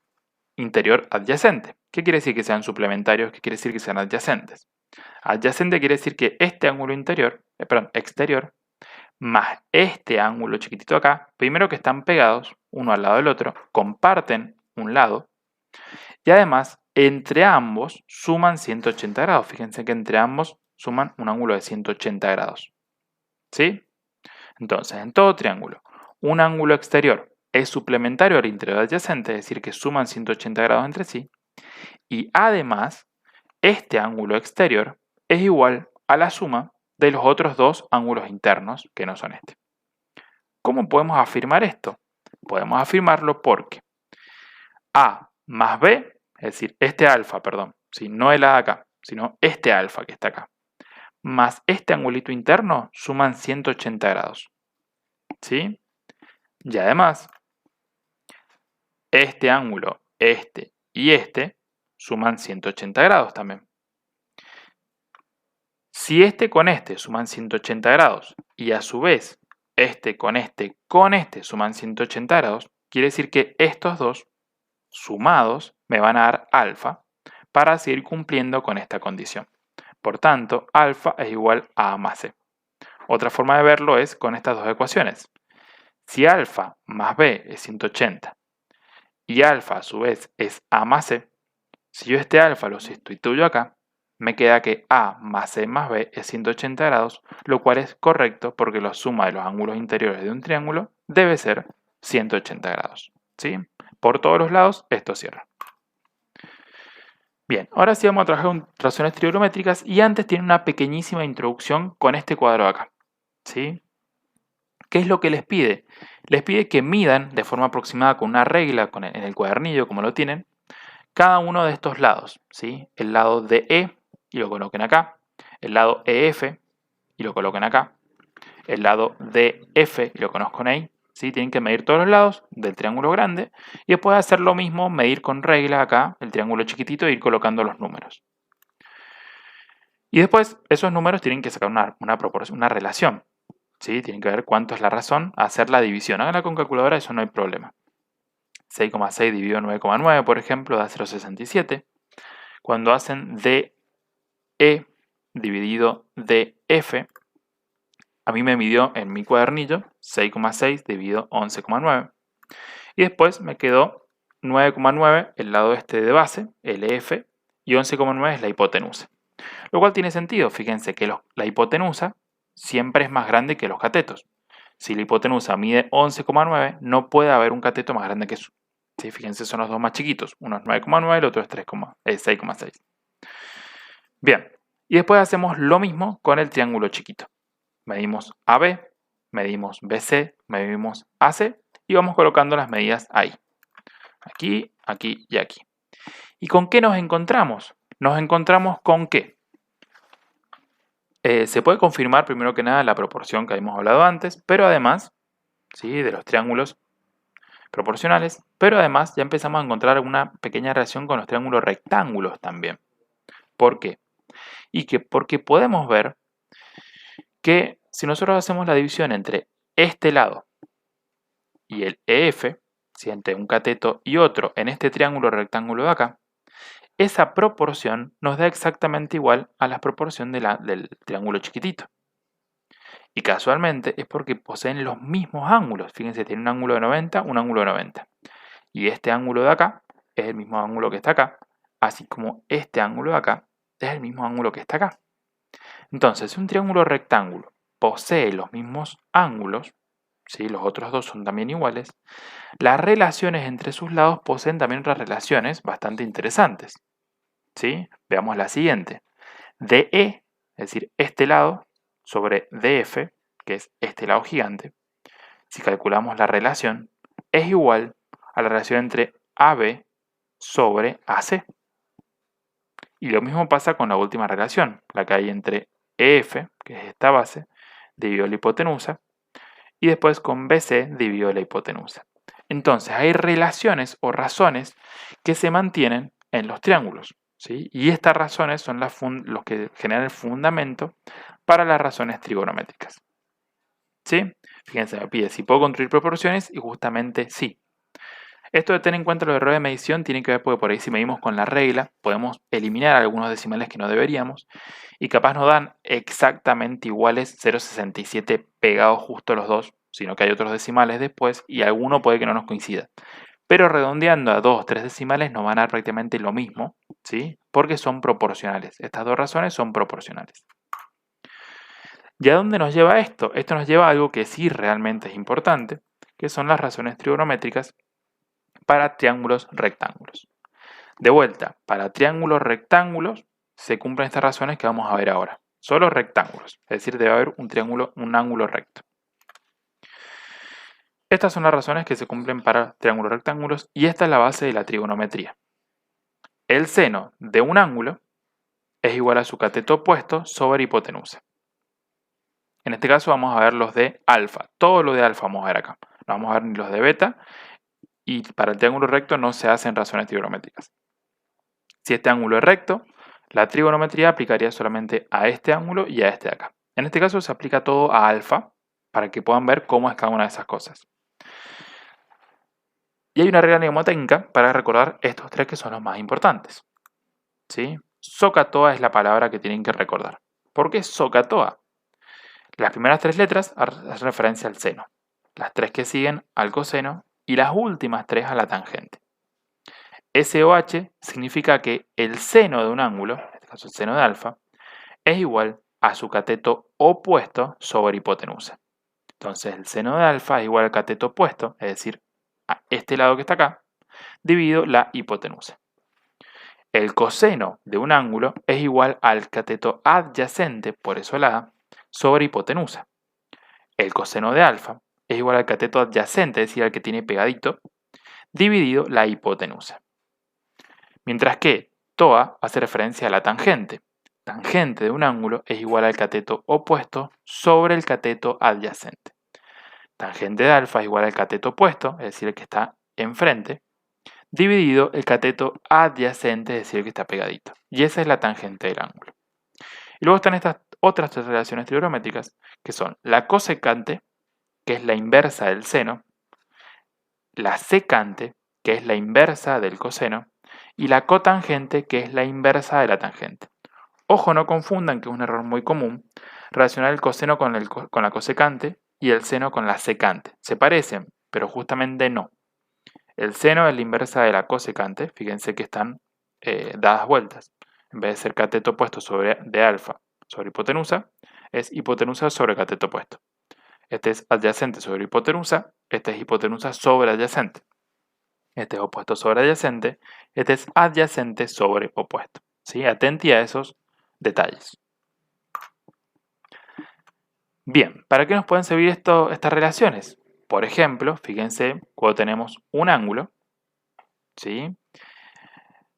interior adyacente. ¿Qué quiere decir que sean suplementarios? ¿Qué quiere decir que sean adyacentes? Adyacente quiere decir que este ángulo exterior, más este ángulo chiquitito acá, primero que están pegados uno al lado del otro, comparten un lado, y además entre ambos suman 180 grados. Fíjense que entre ambos suman un ángulo de 180 grados. ¿Sí? Entonces, en todo triángulo, un ángulo exterior es suplementario al interior adyacente, es decir, que suman 180 grados entre sí, y además, este ángulo exterior es igual a la suma de los otros dos ángulos internos, que no son este. ¿Cómo podemos afirmar esto? Podemos afirmarlo porque A más B, es decir, este alfa, perdón, no el A de acá, sino este alfa que está acá, más este angulito interno suman 180 grados. ¿Sí? Y además, este ángulo, este y este, suman 180 grados también. Si este con este suman 180 grados y a su vez este con este suman 180 grados, quiere decir que estos dos sumados me van a dar alfa para seguir cumpliendo con esta condición. Por tanto, alfa es igual a A más C. Otra forma de verlo es con estas dos ecuaciones. Si alfa más B es 180 y alfa a su vez es A más C, si yo este alfa lo sustituyo acá, me queda que A más C más B es 180 grados, lo cual es correcto porque la suma de los ángulos interiores de un triángulo debe ser 180 grados. ¿Sí? Por todos los lados, esto cierra. Bien, ahora sí vamos a trabajar con razones trigonométricas y antes tiene una pequeñísima introducción con este cuadro de acá. ¿Sí? ¿Qué es lo que les pide? Les pide que midan de forma aproximada con una regla en el cuadernillo, como lo tienen, cada uno de estos lados. ¿Sí? El lado DE y lo coloquen acá, el lado EF y lo coloquen acá, el lado DF y lo conozcan ahí. ¿Sí? Tienen que medir todos los lados del triángulo grande y después hacer lo mismo, medir con regla acá el triángulo chiquitito e ir colocando los números. Y después esos números tienen que sacar una relación. ¿Sí? Tienen que ver cuánto es la razón, hacer la división. Háganla con calculadora, eso no hay problema. 6,6 dividido 9,9, por ejemplo, da 0,67. Cuando hacen DE dividido DF, a mí me midió en mi cuadernillo 6,6 dividido 11,9. Y después me quedó 9,9 el lado este de base, LF, y 11,9 es la hipotenusa. Lo cual tiene sentido, fíjense que la hipotenusa siempre es más grande que los catetos. Si la hipotenusa mide 11,9, no puede haber un cateto más grande que eso. ¿Sí? Fíjense, son los dos más chiquitos. Uno es 9,9 y el otro es 6,6. Bien, y después hacemos lo mismo con el triángulo chiquito. Medimos AB, medimos BC, medimos AC y vamos colocando las medidas ahí. Aquí, aquí y aquí. ¿Y con qué nos encontramos? Nos encontramos con que se puede confirmar primero que nada la proporción que habíamos hablado antes, pero además, ¿sí? De los triángulos proporcionales, pero además ya empezamos a encontrar una pequeña relación con los triángulos rectángulos también. ¿Por qué? Porque podemos ver que si nosotros hacemos la división entre este lado y el EF, si entre un cateto y otro en este triángulo rectángulo de acá, esa proporción nos da exactamente igual a la proporción del triángulo chiquitito. Y casualmente es porque poseen los mismos ángulos. Fíjense, tiene un ángulo de 90, un ángulo de 90. Y este ángulo de acá es el mismo ángulo que está acá, así como este ángulo de acá es el mismo ángulo que está acá. Entonces, si un triángulo rectángulo posee los mismos ángulos, ¿sí? Los otros dos son también iguales, las relaciones entre sus lados poseen también otras relaciones bastante interesantes. ¿Sí? Veamos la siguiente. DE, es decir, este lado, sobre DF, que es este lado gigante, si calculamos la relación, es igual a la relación entre AB sobre AC. Y lo mismo pasa con la última relación, la que hay entre EF, que es esta base, dividido la hipotenusa, y después con BC dividido la hipotenusa. Entonces hay relaciones o razones que se mantienen en los triángulos, ¿sí? Y estas razones son los que generan el fundamento para las razones trigonométricas. ¿Sí? Fíjense, me pide si puedo construir proporciones y justamente sí. Esto de tener en cuenta los errores de medición tiene que ver porque por ahí si medimos con la regla podemos eliminar algunos decimales que no deberíamos y capaz nos dan exactamente iguales 0,67 pegados justo los dos, sino que hay otros decimales después y alguno puede que no nos coincida. Pero redondeando a 2 o 3 decimales nos van a dar prácticamente lo mismo, ¿sí? Porque son proporcionales. Estas dos razones son proporcionales. ¿Y a dónde nos lleva esto? Esto nos lleva a algo que sí realmente es importante, que son las razones trigonométricas para triángulos rectángulos. De vuelta, para triángulos rectángulos se cumplen estas razones que vamos a ver ahora. Solo rectángulos, es decir, debe haber un ángulo recto. Estas son las razones que se cumplen para triángulos rectángulos y esta es la base de la trigonometría. El seno de un ángulo es igual a su cateto opuesto sobre hipotenusa. En este caso vamos a ver los de alfa. Todo lo de alfa vamos a ver acá. No vamos a ver ni los de beta. Y para el triángulo recto no se hacen razones trigonométricas. Si este ángulo es recto, la trigonometría aplicaría solamente a este ángulo y a este de acá. En este caso se aplica todo a alfa para que puedan ver cómo es cada una de esas cosas. Y hay una regla mnemotécnica para recordar estos tres que son los más importantes. ¿Sí? SOHCAHTOA es la palabra que tienen que recordar. ¿Por qué SOHCAHTOA? Las primeras tres letras hacen referencia al seno, las tres que siguen al coseno y las últimas tres a la tangente. SOH significa que el seno de un ángulo, en este caso el seno de alfa, es igual a su cateto opuesto sobre hipotenusa. Entonces el seno de alfa es igual al cateto opuesto, es decir, a este lado que está acá, dividido la hipotenusa. El coseno de un ángulo es igual al cateto adyacente, por eso la A, sobre hipotenusa. El coseno de alfa es igual al cateto adyacente, es decir, al que tiene pegadito, dividido la hipotenusa. Mientras que TOA hace referencia a la tangente. Tangente de un ángulo es igual al cateto opuesto sobre el cateto adyacente. Tangente de alfa es igual al cateto opuesto, es decir, el que está enfrente, dividido el cateto adyacente, es decir, el que está pegadito. Y esa es la tangente del ángulo. Y luego están estas otras tres relaciones trigonométricas, que son la cosecante, que es la inversa del seno, la secante, que es la inversa del coseno, y la cotangente, que es la inversa de la tangente. Ojo, no confundan, que es un error muy común, relacionar el coseno con la cosecante y el seno con la secante. Se parecen, pero justamente no. El seno es la inversa de la cosecante, fíjense que están dadas vueltas. En vez de ser cateto opuesto de alfa sobre hipotenusa, es hipotenusa sobre cateto opuesto. Este es adyacente sobre hipotenusa, este es hipotenusa sobre adyacente. Este es opuesto sobre adyacente. Este es adyacente sobre opuesto. ¿Sí? Atenti a esos detalles. Bien, ¿para qué nos pueden servir estas relaciones? Por ejemplo, fíjense, cuando tenemos un ángulo, ¿sí?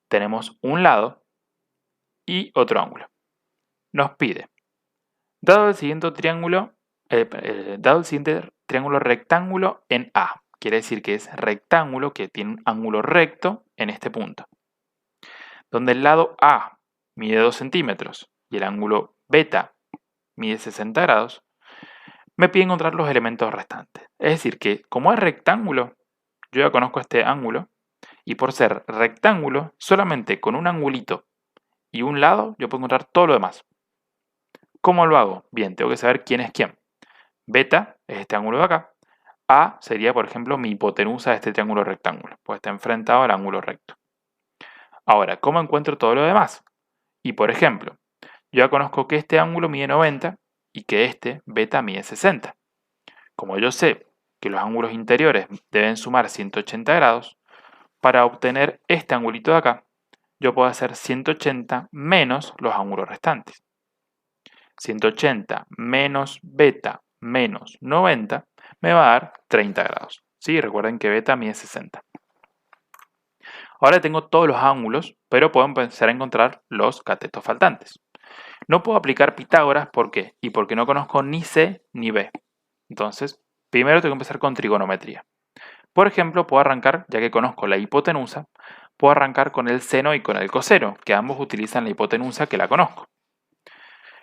Tenemos un lado y otro ángulo. Nos pide, dado el siguiente triángulo rectángulo en A, quiere decir que es rectángulo que tiene un ángulo recto en este punto, donde el lado A mide 2 centímetros y el ángulo beta mide 60 grados, me pide encontrar los elementos restantes. Es decir, que como es rectángulo, yo ya conozco este ángulo, y por ser rectángulo, solamente con un angulito y un lado, yo puedo encontrar todo lo demás. ¿Cómo lo hago? Bien, tengo que saber quién es quién. Beta es este ángulo de acá. A sería, por ejemplo, mi hipotenusa de este triángulo rectángulo, pues está enfrentado al ángulo recto. Ahora, ¿cómo encuentro todo lo demás? Y por ejemplo, yo ya conozco que este ángulo mide 90 y que este beta mide 60. Como yo sé que los ángulos interiores deben sumar 180 grados, para obtener este angulito de acá, yo puedo hacer 180 menos los ángulos restantes. 180 menos beta menos 90 me va a dar 30 grados. ¿Sí? Recuerden que beta mide 60. Ahora tengo todos los ángulos, pero puedo empezar a encontrar los catetos faltantes. No puedo aplicar Pitágoras, ¿por qué? Y porque no conozco ni C ni B. Entonces, primero tengo que empezar con trigonometría. Por ejemplo, puedo arrancar, ya que conozco la hipotenusa, puedo arrancar con el seno y con el coseno, que ambos utilizan la hipotenusa que la conozco.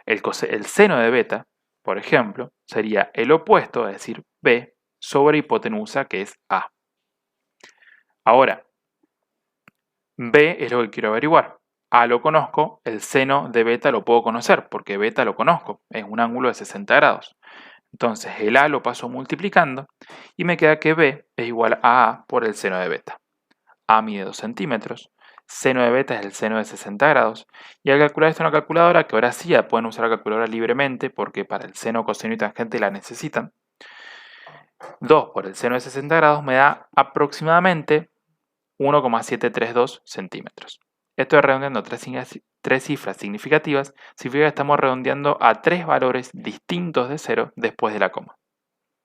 El seno de beta, por ejemplo, sería el opuesto, es decir, B, sobre hipotenusa, que es A. Ahora, B es lo que quiero averiguar. A lo conozco, el seno de beta lo puedo conocer, porque beta lo conozco, es un ángulo de 60 grados. Entonces el A lo paso multiplicando y me queda que B es igual a A por el seno de beta. A mide 2 centímetros, seno de beta es el seno de 60 grados, y al calcular esto en una calculadora, que ahora sí ya pueden usar la calculadora libremente porque para el seno, coseno y tangente la necesitan, 2 por el seno de 60 grados me da aproximadamente 1,732 centímetros. Estoy redondeando tres cifras significativas, significa que estamos redondeando a 3 valores distintos de 0 después de la coma.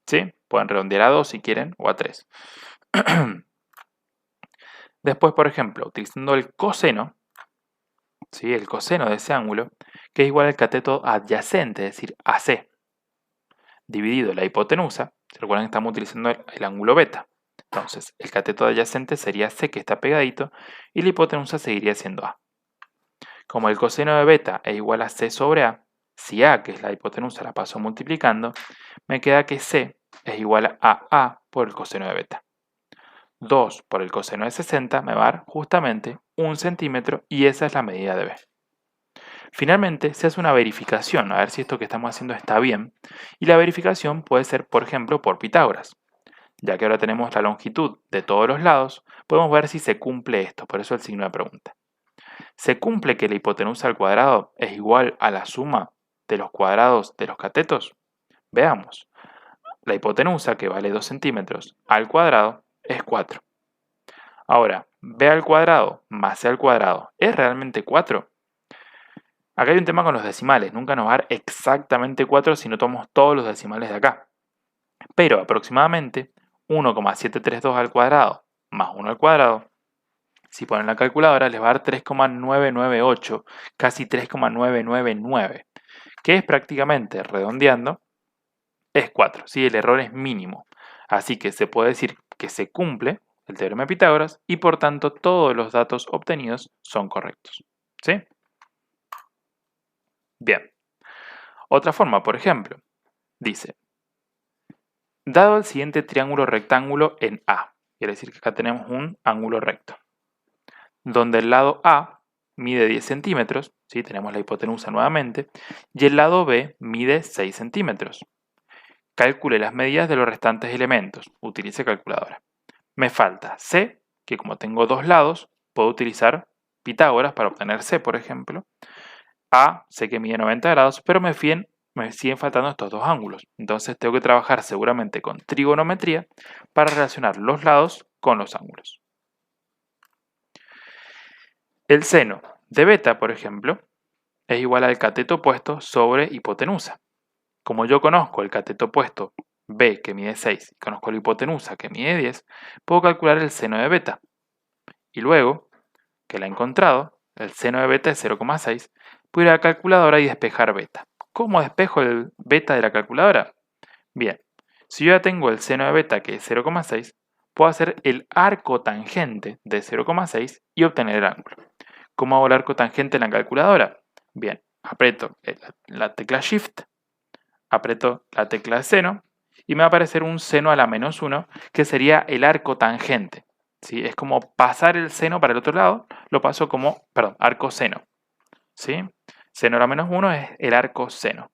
¿Sí? Pueden redondear a 2 si quieren o a 3. Después, por ejemplo, utilizando el coseno, ¿sí? El coseno de ese ángulo, que es igual al cateto adyacente, es decir, AC, dividido la hipotenusa. ¿Se recuerdan que estamos utilizando el ángulo beta? Entonces, el cateto adyacente sería C, que está pegadito, y la hipotenusa seguiría siendo A. Como el coseno de beta es igual a C sobre A, si A, que es la hipotenusa, la paso multiplicando, me queda que C es igual a A por el coseno de beta. 2 por el coseno de 60 me va a dar justamente 1 centímetro y esa es la medida de B. Finalmente se hace una verificación, a ver si esto que estamos haciendo está bien, y la verificación puede ser, por ejemplo, por Pitágoras. Ya que ahora tenemos la longitud de todos los lados, podemos ver si se cumple esto, por eso el signo de pregunta. ¿Se cumple que la hipotenusa al cuadrado es igual a la suma de los cuadrados de los catetos? Veamos. La hipotenusa, que vale 2 centímetros, al cuadrado es 4. Ahora, b al cuadrado más c al cuadrado, ¿es realmente 4? Acá hay un tema con los decimales, nunca nos va a dar exactamente 4 si no tomamos todos los decimales de acá. Pero aproximadamente 1,732 al cuadrado más 1 al cuadrado, si ponen la calculadora les va a dar 3,998, casi 3,999, que es prácticamente, redondeando, es 4, ¿sí? El error es mínimo. Así que se puede decir que se cumple el teorema de Pitágoras y por tanto todos los datos obtenidos son correctos. ¿Sí? Bien. Otra forma, por ejemplo, dice, dado el siguiente triángulo rectángulo en A, quiere decir que acá tenemos un ángulo recto, donde el lado A mide 10 centímetros, ¿sí? Tenemos la hipotenusa nuevamente, y el lado B mide 6 centímetros. Calcule las medidas de los restantes elementos, utilice calculadora. Me falta C, que como tengo dos lados, puedo utilizar Pitágoras para obtener C, por ejemplo. A, sé que mide 90 grados, pero me siguen faltando estos dos ángulos. Entonces tengo que trabajar seguramente con trigonometría para relacionar los lados con los ángulos. El seno de beta, por ejemplo, es igual al cateto opuesto sobre hipotenusa. Como yo conozco el cateto opuesto B, que mide 6, y conozco la hipotenusa, que mide 10, puedo calcular el seno de beta. Y luego, que la he encontrado, el seno de beta es 0,6, puedo ir a la calculadora y despejar beta. ¿Cómo despejo el beta de la calculadora? Bien, si yo ya tengo el seno de beta, que es 0,6, puedo hacer el arco tangente de 0,6 y obtener el ángulo. ¿Cómo hago el arco tangente en la calculadora? Bien, aprieto la tecla Shift, aprieto la tecla de seno y me va a aparecer un seno a la menos 1, que sería el arco tangente. ¿Sí? Es como pasar el seno para el otro lado, lo paso como, perdón, arco seno. ¿Sí? Seno a la menos 1 es el arco seno.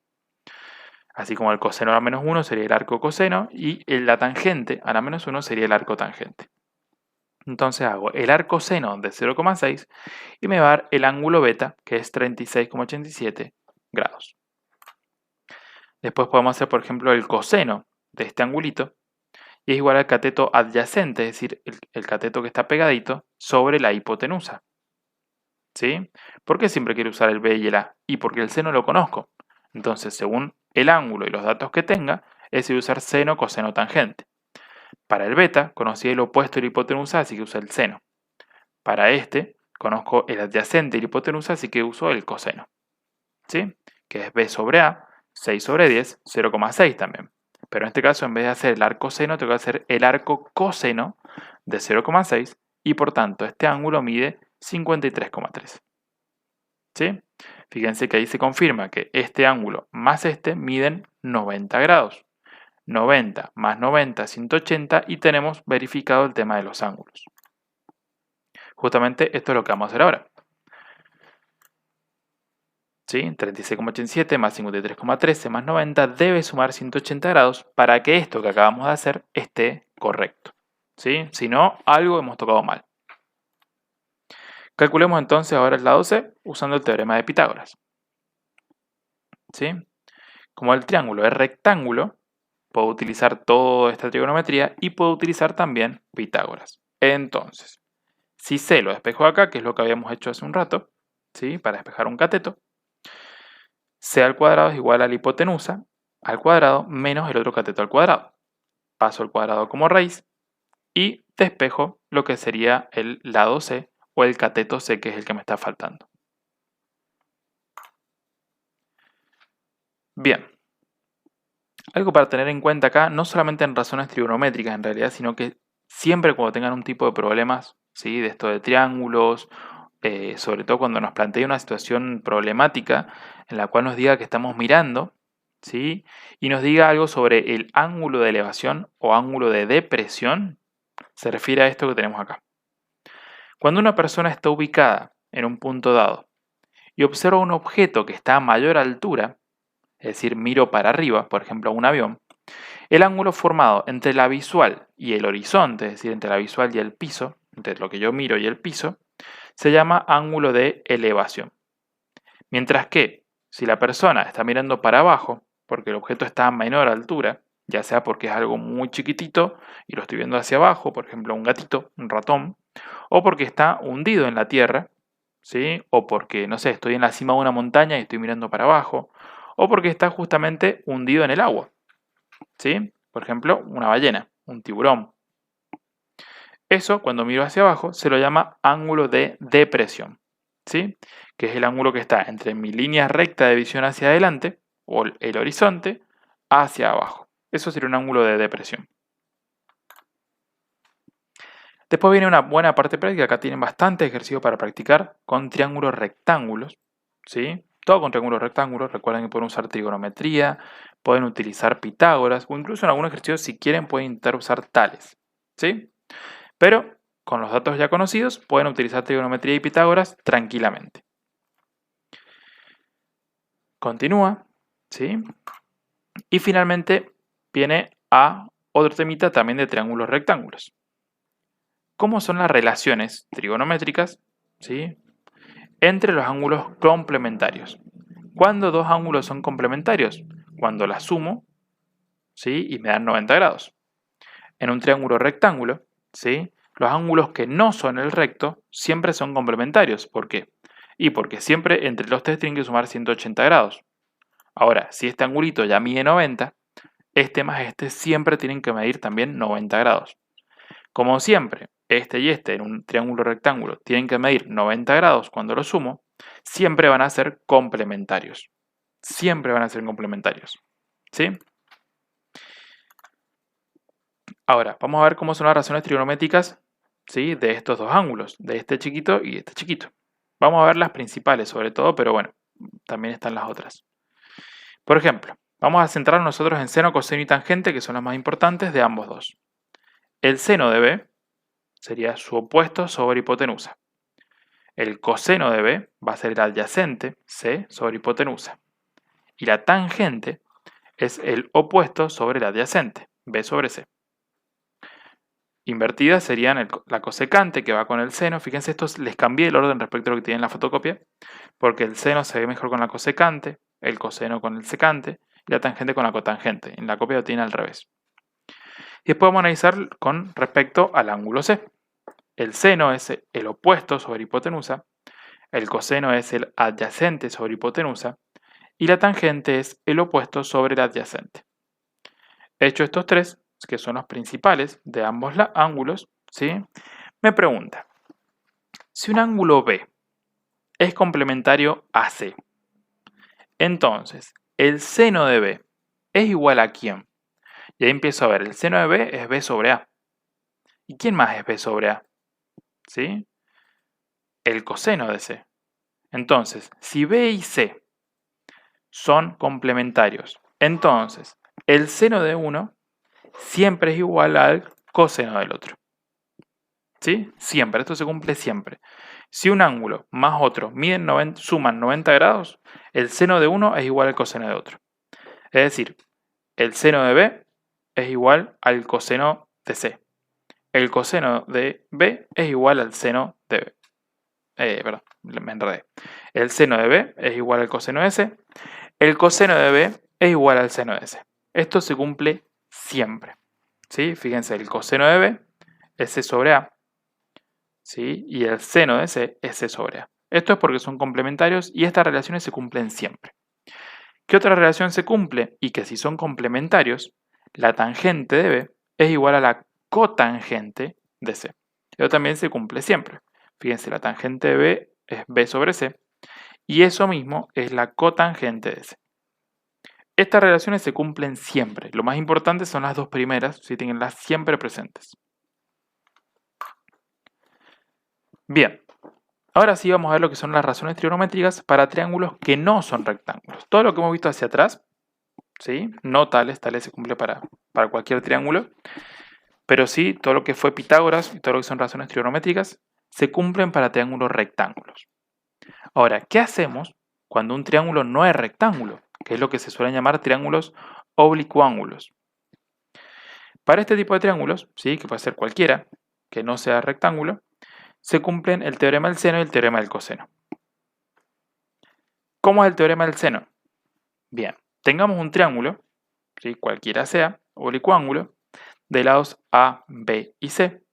Así como el coseno a la menos 1 sería el arco coseno y la tangente a la menos 1 sería el arco tangente. Entonces hago el arco seno de 0,6 y me va a dar el ángulo beta, que es 36,87 grados. Después podemos hacer, por ejemplo, el coseno de este angulito y es igual al cateto adyacente, es decir, el cateto que está pegadito sobre la hipotenusa. ¿Sí? ¿Por qué siempre quiero usar el B y el A? Y porque el seno lo conozco. Entonces, según el ángulo y los datos que tenga, es de usar seno, coseno, tangente. Para el beta, conocí el opuesto y la hipotenusa, así que uso el seno. Para este, conozco el adyacente y la hipotenusa, así que uso el coseno. ¿Sí? Que es B sobre A, 6 sobre 10, 0,6 también. Pero en este caso, en vez de hacer el arco seno, tengo que hacer el arco coseno de 0,6 y por tanto, este ángulo mide 53,3. ¿Sí? Fíjense que ahí se confirma que este ángulo más este miden 90 grados. 90 más 90, 180 y tenemos verificado el tema de los ángulos. Justamente esto es lo que vamos a hacer ahora. ¿Sí? 36,87 más 53,13 más 90 debe sumar 180 grados para que esto que acabamos de hacer esté correcto. ¿Sí? Si no, algo hemos tocado mal. Calculemos entonces ahora el lado C usando el teorema de Pitágoras. ¿Sí? Como el triángulo es rectángulo, puedo utilizar toda esta trigonometría y puedo utilizar también Pitágoras. Entonces, si C lo despejo acá, que es lo que habíamos hecho hace un rato, ¿sí? Para despejar un cateto, C al cuadrado es igual a la hipotenusa al cuadrado menos el otro cateto al cuadrado. Paso el cuadrado como raíz y despejo lo que sería el lado C o el cateto C, que es el que me está faltando. Bien. Algo para tener en cuenta acá, no solamente en razones trigonométricas en realidad, sino que siempre cuando tengan un tipo de problemas, ¿sí? De esto de triángulos, sobre todo cuando nos plantee una situación problemática en la cual nos diga que estamos mirando, ¿sí? Y nos diga algo sobre el ángulo de elevación o ángulo de depresión, se refiere a esto que tenemos acá. Cuando una persona está ubicada en un punto dado y observa un objeto que está a mayor altura, es decir, miro para arriba, por ejemplo, a un avión, el ángulo formado entre la visual y el horizonte, es decir, entre la visual y el piso, entre lo que yo miro y el piso, se llama ángulo de elevación. Mientras que, si la persona está mirando para abajo, porque el objeto está a menor altura, ya sea porque es algo muy chiquitito y lo estoy viendo hacia abajo, por ejemplo, un gatito, un ratón, o porque está hundido en la tierra, ¿sí? O porque, no sé, estoy en la cima de una montaña y estoy mirando para abajo, o porque está justamente hundido en el agua, ¿sí? Por ejemplo, una ballena, un tiburón. Eso, cuando miro hacia abajo, se lo llama ángulo de depresión, ¿sí? Que es el ángulo que está entre mi línea recta de visión hacia adelante, o el horizonte, hacia abajo. Eso sería un ángulo de depresión. Después viene una buena parte práctica. Acá tienen bastante ejercicio para practicar con triángulos rectángulos, ¿sí? Todo con triángulos rectángulos. Recuerden que pueden usar trigonometría, pueden utilizar Pitágoras, o incluso en algunos ejercicios, si quieren, pueden intentar usar tales, ¿sí? Pero con los datos ya conocidos, pueden utilizar trigonometría y Pitágoras tranquilamente. Continúa, ¿sí? Y finalmente viene a otro temita también de triángulos rectángulos. ¿Cómo son las relaciones trigonométricas, ¿sí? Entre los ángulos complementarios? ¿Cuándo dos ángulos son complementarios? Cuando las sumo, ¿sí? Y me dan 90 grados. En un triángulo rectángulo, ¿sí? los ángulos que no son el recto siempre son complementarios. ¿Por qué? Y porque siempre entre los tres tienen que sumar 180 grados. Ahora, si este angulito ya mide 90, este más este siempre tienen que medir también 90 grados. Como siempre, este y este en un triángulo rectángulo tienen que medir 90 grados cuando los sumo, siempre van a ser complementarios. Siempre van a ser complementarios. ¿Sí? Ahora, vamos a ver cómo son las razones trigonométricas, ¿sí?, de estos dos ángulos, de este chiquito y de este chiquito. Vamos a ver las principales sobre todo, pero bueno, también están las otras. Por ejemplo, vamos a centrar nosotros en seno, coseno y tangente, que son las más importantes de ambos dos. El seno de B sería su opuesto sobre hipotenusa. El coseno de B va a ser el adyacente, C, sobre hipotenusa. Y la tangente es el opuesto sobre el adyacente, B sobre C. Invertidas serían la cosecante, que va con el seno. Fíjense, estos les cambié el orden respecto a lo que tienen en la fotocopia, porque el seno se ve mejor con la cosecante, el coseno con el secante y la tangente con la cotangente. En la copia lo tiene al revés. Y después vamos a analizar con respecto al ángulo C. El seno es el opuesto sobre hipotenusa, el coseno es el adyacente sobre hipotenusa y la tangente es el opuesto sobre el adyacente. Hecho estos tres, que son los principales de ambos ángulos, ¿sí?, me pregunta, si un ángulo B es complementario a C, entonces el seno de B es igual a ¿quién? Y ahí empiezo a ver, el seno de B es B sobre A. ¿Y quién más es B sobre A? ¿Sí? El coseno de C. Entonces, si B y C son complementarios, entonces el seno de uno siempre es igual al coseno del otro. ¿Sí? Siempre, esto se cumple siempre. Si un ángulo más otro suman 90 grados, el seno de uno es igual al coseno de otro. Es decir, el seno de B es igual al coseno de C. El coseno de B es igual al seno de B. Perdón, me enredé. El seno de B es igual al coseno de C. El coseno de B es igual al seno de C. Esto se cumple siempre. ¿Sí? Fíjense, el coseno de B es C sobre A. ¿Sí? Y el seno de C es C sobre A. Esto es porque son complementarios y estas relaciones se cumplen siempre. ¿Qué otra relación se cumple? Y que si son complementarios, la tangente de B es igual a la cotangente de C. Esto también se cumple siempre. Fíjense, la tangente de B es B sobre C y eso mismo es la cotangente de C. Estas relaciones se cumplen siempre. Lo más importante son las dos primeras, si tenganlas siempre presentes. Bien, ahora sí vamos a ver lo que son las razones trigonométricas para triángulos que no son rectángulos. Todo lo que hemos visto hacia atrás, ¿sí?, no tales se cumple para cualquier triángulo, pero sí todo lo que fue Pitágoras y todo lo que son razones trigonométricas se cumplen para triángulos rectángulos. Ahora, ¿qué hacemos cuando un triángulo no es rectángulo? Que es lo que se suelen llamar triángulos oblicuángulos. Para este tipo de triángulos, ¿sí?, que puede ser cualquiera, que no sea rectángulo, se cumplen el teorema del seno y el teorema del coseno. ¿Cómo es el teorema del seno? Bien, tengamos un triángulo, ¿sí?, cualquiera sea, oblicuángulo, de lados A, B y C.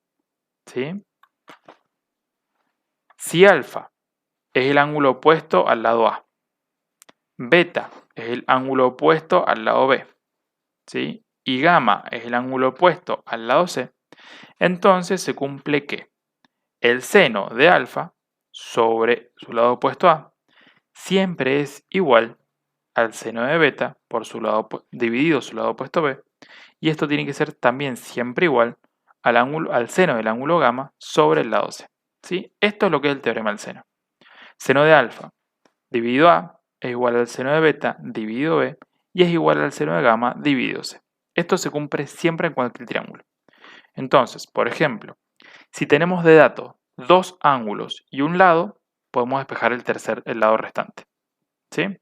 ¿Sí? Si alfa es el ángulo opuesto al lado A, beta es el ángulo opuesto al lado B, ¿sí?, y gamma es el ángulo opuesto al lado C, entonces se cumple que el seno de alfa sobre su lado opuesto A siempre es igual al seno de beta por su lado dividido su lado opuesto B, y esto tiene que ser también siempre igual al seno del ángulo gamma sobre el lado C. ¿Sí? Esto es lo que es el teorema del seno. Seno de alfa dividido A es igual al seno de beta dividido B y es igual al seno de gamma dividido C. Esto se cumple siempre en cualquier triángulo. Entonces, por ejemplo, si tenemos de dato dos ángulos y un lado, podemos despejar el lado restante. ¿Sí?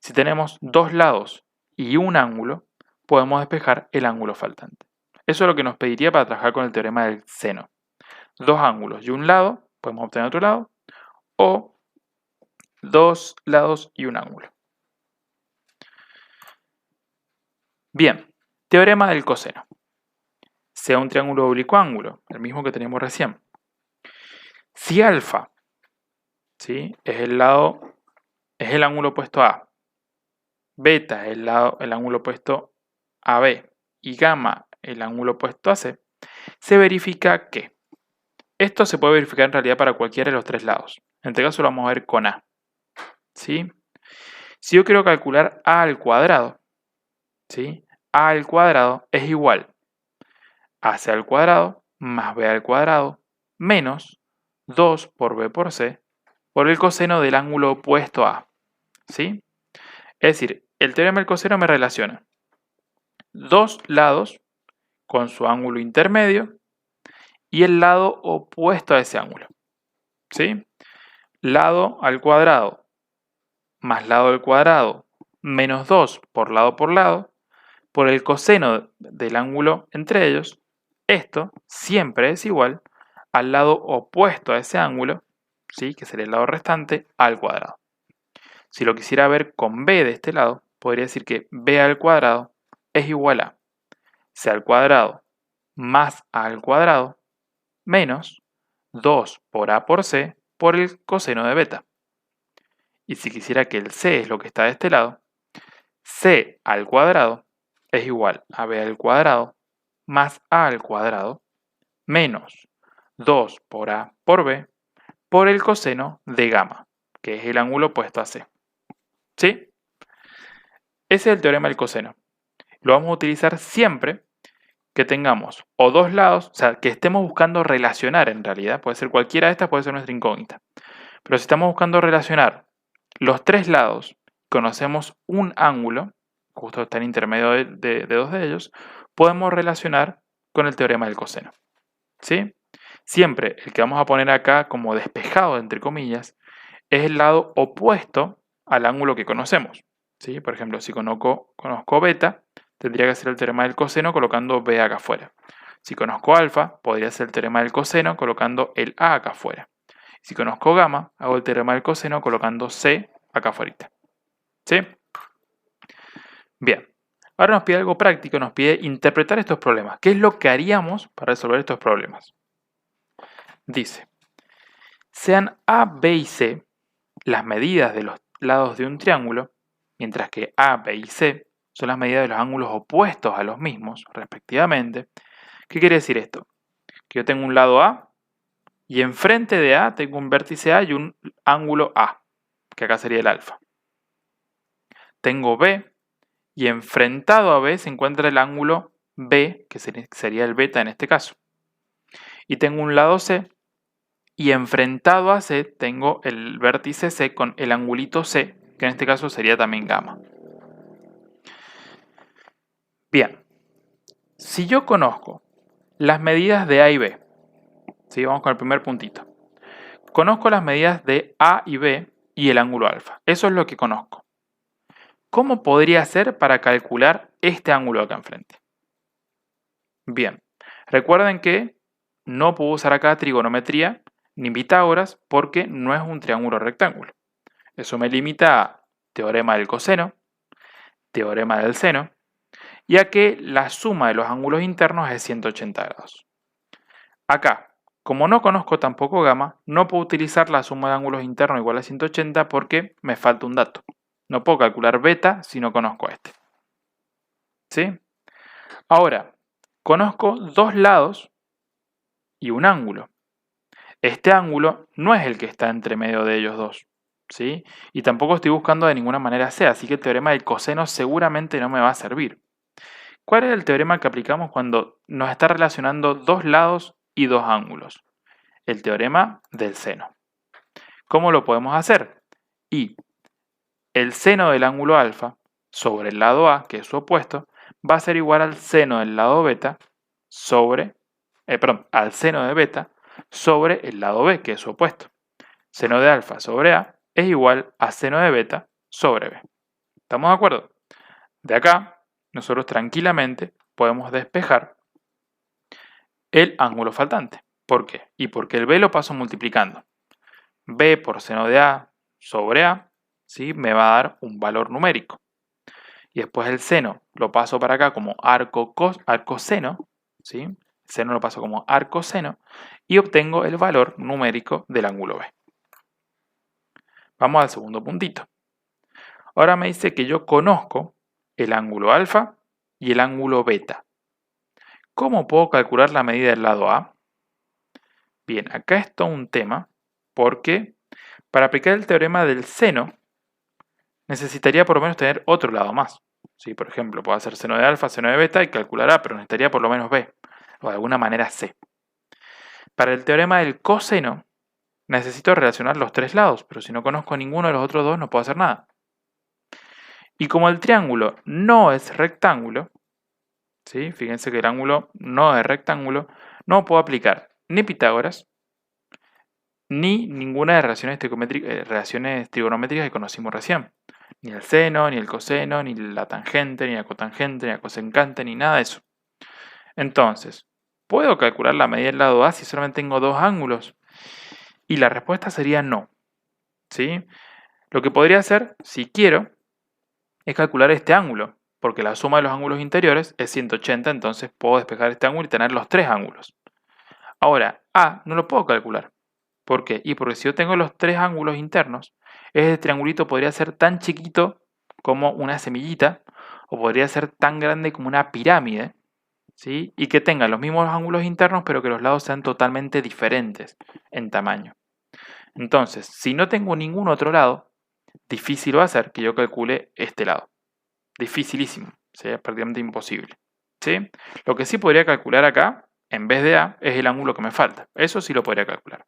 Si tenemos dos lados y un ángulo, podemos despejar el ángulo faltante. Eso es lo que nos pediría para trabajar con el teorema del seno. Dos ángulos y un lado, podemos obtener otro lado, o dos lados y un ángulo. Bien, teorema del coseno. sea un triángulo oblicuo ángulo, el mismo que teníamos recién. Si alfa, ¿sí?, es el ángulo opuesto a A, beta es el ángulo opuesto a B y gamma el ángulo opuesto a C, se verifica que esto se puede verificar en realidad para cualquiera de los tres lados. En este caso lo vamos a ver con A, ¿sí? Si yo quiero calcular A al cuadrado, ¿sí?, A al cuadrado es igual a AC al cuadrado más B al cuadrado menos 2 por B por C por el coseno del ángulo opuesto a A, ¿sí? Es decir, el teorema del coseno me relaciona dos lados con su ángulo intermedio y el lado opuesto a ese ángulo, ¿sí? Lado al cuadrado más lado al cuadrado menos 2 por lado por el coseno del ángulo entre ellos. Esto siempre es igual al lado opuesto a ese ángulo, ¿sí?, que sería el lado restante, al cuadrado. Si lo quisiera ver con b de este lado, podría decir que b al cuadrado es igual a c al cuadrado más a al cuadrado menos 2 por a por c por el coseno de beta. Y si quisiera que el c es lo que está de este lado, c al cuadrado es igual a b al cuadrado más a al cuadrado menos 2 por a por b por el coseno de gamma, que es el ángulo opuesto a c. ¿Sí? Ese es el teorema del coseno. Lo vamos a utilizar siempre que tengamos o dos lados, o sea, que estemos buscando relacionar en realidad, puede ser cualquiera de estas, puede ser nuestra incógnita. Pero si estamos buscando relacionar los tres lados, conocemos un ángulo, justo está en intermedio de dos de ellos, podemos relacionar con el teorema del coseno. ¿Sí? Siempre el que vamos a poner acá como despejado, entre comillas, es el lado opuesto al ángulo que conocemos. ¿Sí? Por ejemplo, si conozco beta, tendría que ser el teorema del coseno colocando b acá afuera. Si conozco alfa, podría ser el teorema del coseno colocando el a acá afuera. Si conozco gamma, hago el teorema del coseno colocando c acá afuera. ¿Sí? Bien. Ahora nos pide algo práctico, nos pide interpretar estos problemas. ¿Qué es lo que haríamos para resolver estos problemas? Dice, sean A, B y C las medidas de los lados de un triángulo, mientras que A, B y C son las medidas de los ángulos opuestos a los mismos, respectivamente. ¿Qué quiere decir esto? Que yo tengo un lado A y enfrente de A tengo un vértice A y un ángulo A, que acá sería el alfa. Tengo B y enfrentado a B se encuentra el ángulo B, que sería el beta en este caso. Y tengo un lado C y enfrentado a C tengo el vértice C con el angulito C, que en este caso sería también gamma. Bien, si yo conozco las medidas de A y B, ¿sí? Vamos con el primer puntito. Conozco las medidas de A y B y el ángulo alfa. Eso es lo que conozco. ¿Cómo podría hacer para calcular este ángulo acá enfrente? Bien, recuerden que no puedo usar acá trigonometría ni Pitágoras porque no es un triángulo rectángulo. Eso me limita a teorema del coseno, teorema del seno, ya que la suma de los ángulos internos es 180 grados. Acá, como no conozco tampoco gamma, no puedo utilizar la suma de ángulos internos igual a 180 porque me falta un dato. No puedo calcular beta si no conozco este. ¿Sí? Ahora, conozco dos lados y un ángulo. Este ángulo no es el que está entre medio de ellos dos, ¿sí? Y tampoco estoy buscando de ninguna manera C, así que el teorema del coseno seguramente no me va a servir. ¿Cuál es el teorema que aplicamos cuando nos está relacionando dos lados y dos ángulos? El teorema del seno. ¿Cómo lo podemos hacer? Y el seno del ángulo alfa sobre el lado A, que es su opuesto, va a ser igual al seno del lado beta al seno de beta sobre el lado B, que es su opuesto. Seno de alfa sobre A es igual a seno de beta sobre B. ¿Estamos de acuerdo? De acá, nosotros tranquilamente podemos despejar el ángulo faltante. ¿Por qué? Y porque el B lo paso multiplicando. B por seno de A sobre A, ¿sí?, me va a dar un valor numérico. Y después el seno lo paso para acá como arco seno, ¿sí? seno lo paso como arcoseno y obtengo el valor numérico del ángulo B. Vamos al segundo puntito. Ahora me dice que yo conozco el ángulo alfa y el ángulo beta. ¿Cómo puedo calcular la medida del lado A? Bien, acá es todo un tema porque para aplicar el teorema del seno necesitaría por lo menos tener otro lado más. ¿Sí? Por ejemplo, puedo hacer seno de alfa, seno de beta y calcular A, pero necesitaría por lo menos B, o de alguna manera C. Para el teorema del coseno necesito relacionar los tres lados, pero si no conozco ninguno de los otros dos no puedo hacer nada. Y como el triángulo no es rectángulo, ¿sí? Fíjense que el ángulo no es rectángulo, no puedo aplicar ni Pitágoras, ni ninguna de relaciones trigonométricas que conocimos recién. Ni el seno, ni el coseno, ni la tangente, ni la cotangente, ni la cosecante, ni nada de eso. Entonces, ¿puedo calcular la medida del lado A si solamente tengo dos ángulos? Y la respuesta sería no. ¿Sí? Lo que podría hacer, si quiero, es calcular este ángulo, porque la suma de los ángulos interiores es 180, entonces puedo despejar este ángulo y tener los tres ángulos. Ahora, A no lo puedo calcular. ¿Por qué? Y porque si yo tengo los tres ángulos internos, este triangulito podría ser tan chiquito como una semillita, o podría ser tan grande como una pirámide, ¿sí? Y que tenga los mismos ángulos internos, pero que los lados sean totalmente diferentes en tamaño. Entonces, si no tengo ningún otro lado, difícil va a ser que yo calcule este lado. Dificilísimo, sería prácticamente imposible, ¿sí? Lo que sí podría calcular acá, en vez de A, es el ángulo que me falta. Eso sí lo podría calcular.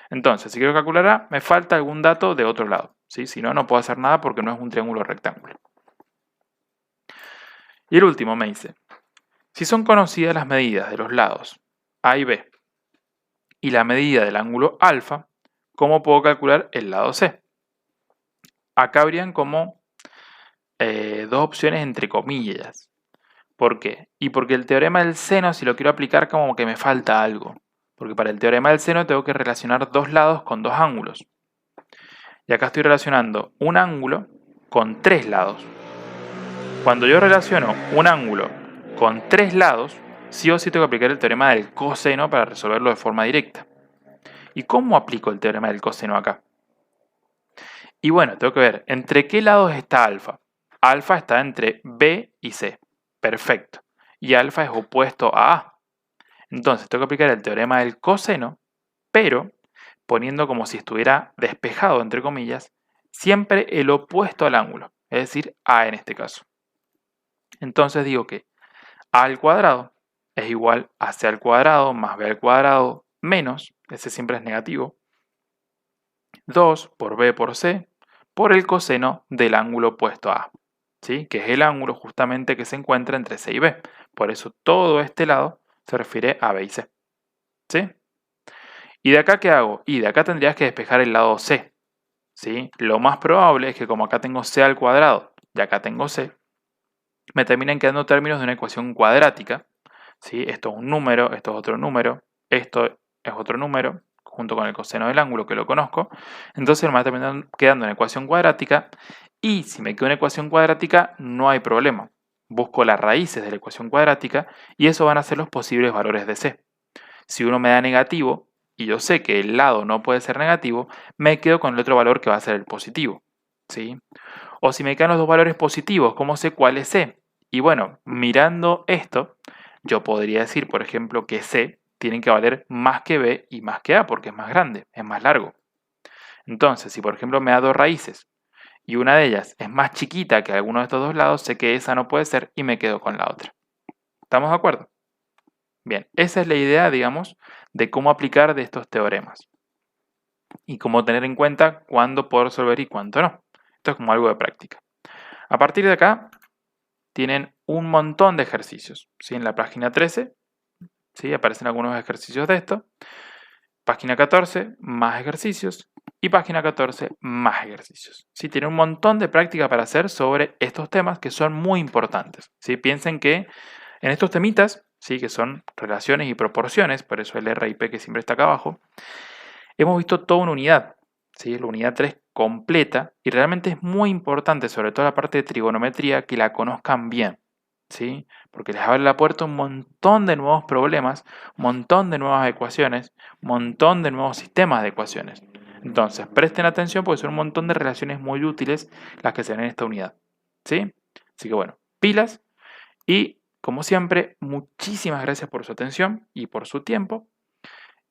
Entonces, si quiero calcular A, me falta algún dato de otro lado, ¿sí? Si no, no puedo hacer nada porque no es un triángulo rectángulo. Y el último me dice, si son conocidas las medidas de los lados A y B y la medida del ángulo alfa, ¿cómo puedo calcular el lado C? Acá habrían como dos opciones entre comillas. ¿Por qué? Y porque el teorema del seno, si lo quiero aplicar, como que me falta algo. Porque para el teorema del seno tengo que relacionar dos lados con dos ángulos. Y acá estoy relacionando un ángulo con tres lados. Cuando yo relaciono un ángulo con tres lados, sí o sí tengo que aplicar el teorema del coseno para resolverlo de forma directa. ¿Y cómo aplico el teorema del coseno acá? Y bueno, tengo que ver, ¿entre qué lados está alfa? Alfa está entre B y C. Perfecto. Y alfa es opuesto a A. Entonces tengo que aplicar el teorema del coseno, pero poniendo como si estuviera despejado, entre comillas, siempre el opuesto al ángulo, es decir, A en este caso. Entonces digo que A al cuadrado es igual a C al cuadrado más B al cuadrado menos, ese siempre es negativo, 2 por B por C por el coseno del ángulo opuesto a A, ¿sí? Que es el ángulo justamente que se encuentra entre C y B. Por eso todo este lado se refiere a B y C. ¿Sí? ¿Y de acá qué hago? Y de acá tendrías que despejar el lado C. ¿Sí? Lo más probable es que como acá tengo C al cuadrado y acá tengo C, me terminen quedando términos de una ecuación cuadrática. ¿Sí? Esto es un número, esto es otro número, esto es otro número, junto con el coseno del ángulo que lo conozco. Entonces me va a terminar quedando una ecuación cuadrática. Y si me queda una ecuación cuadrática, no hay problema. Busco las raíces de la ecuación cuadrática y eso van a ser los posibles valores de C. Si uno me da negativo, y yo sé que el lado no puede ser negativo, me quedo con el otro valor que va a ser el positivo. ¿Sí? O si me quedan los dos valores positivos, ¿cómo sé cuál es C? Y bueno, mirando esto, yo podría decir, por ejemplo, que C tiene que valer más que B y más que A, porque es más grande, es más largo. Entonces, si por ejemplo me da dos raíces y una de ellas es más chiquita que alguno de estos dos lados, sé que esa no puede ser y me quedo con la otra. ¿Estamos de acuerdo? Bien, esa es la idea, digamos, de cómo aplicar de estos teoremas. Y cómo tener en cuenta cuándo poder resolver y cuándo no. Esto es como algo de práctica. A partir de acá, tienen un montón de ejercicios. ¿Sí? En la página 13, ¿sí? Aparecen algunos ejercicios de esto. Página 14, más ejercicios. Y página 14, más ejercicios. ¿Sí? Tienen un montón de práctica para hacer sobre estos temas que son muy importantes. ¿Sí? Piensen que en estos temitas, ¿sí? Que son relaciones y proporciones, por eso el RIP que siempre está acá abajo, hemos visto toda una unidad. ¿Sí? La unidad 3 completa y realmente es muy importante, sobre todo la parte de trigonometría, que la conozcan bien. ¿sí? Porque les abre la puerta a un montón de nuevos problemas, un montón de nuevas ecuaciones, un montón de nuevos sistemas de ecuaciones. Entonces, presten atención porque son un montón de relaciones muy útiles las que se ven en esta unidad, ¿sí? Así que bueno, pilas y como siempre, muchísimas gracias por su atención y por su tiempo.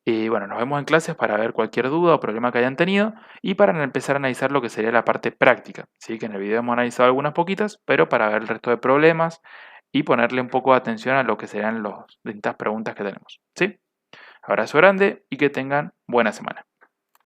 Y bueno, nos vemos en clases para ver cualquier duda o problema que hayan tenido y para empezar a analizar lo que sería la parte práctica. Sí, que en el video hemos analizado algunas poquitas, pero para ver el resto de problemas y ponerle un poco de atención a lo que serían las distintas preguntas que tenemos. ¿Sí? Abrazo grande y que tengan buena semana.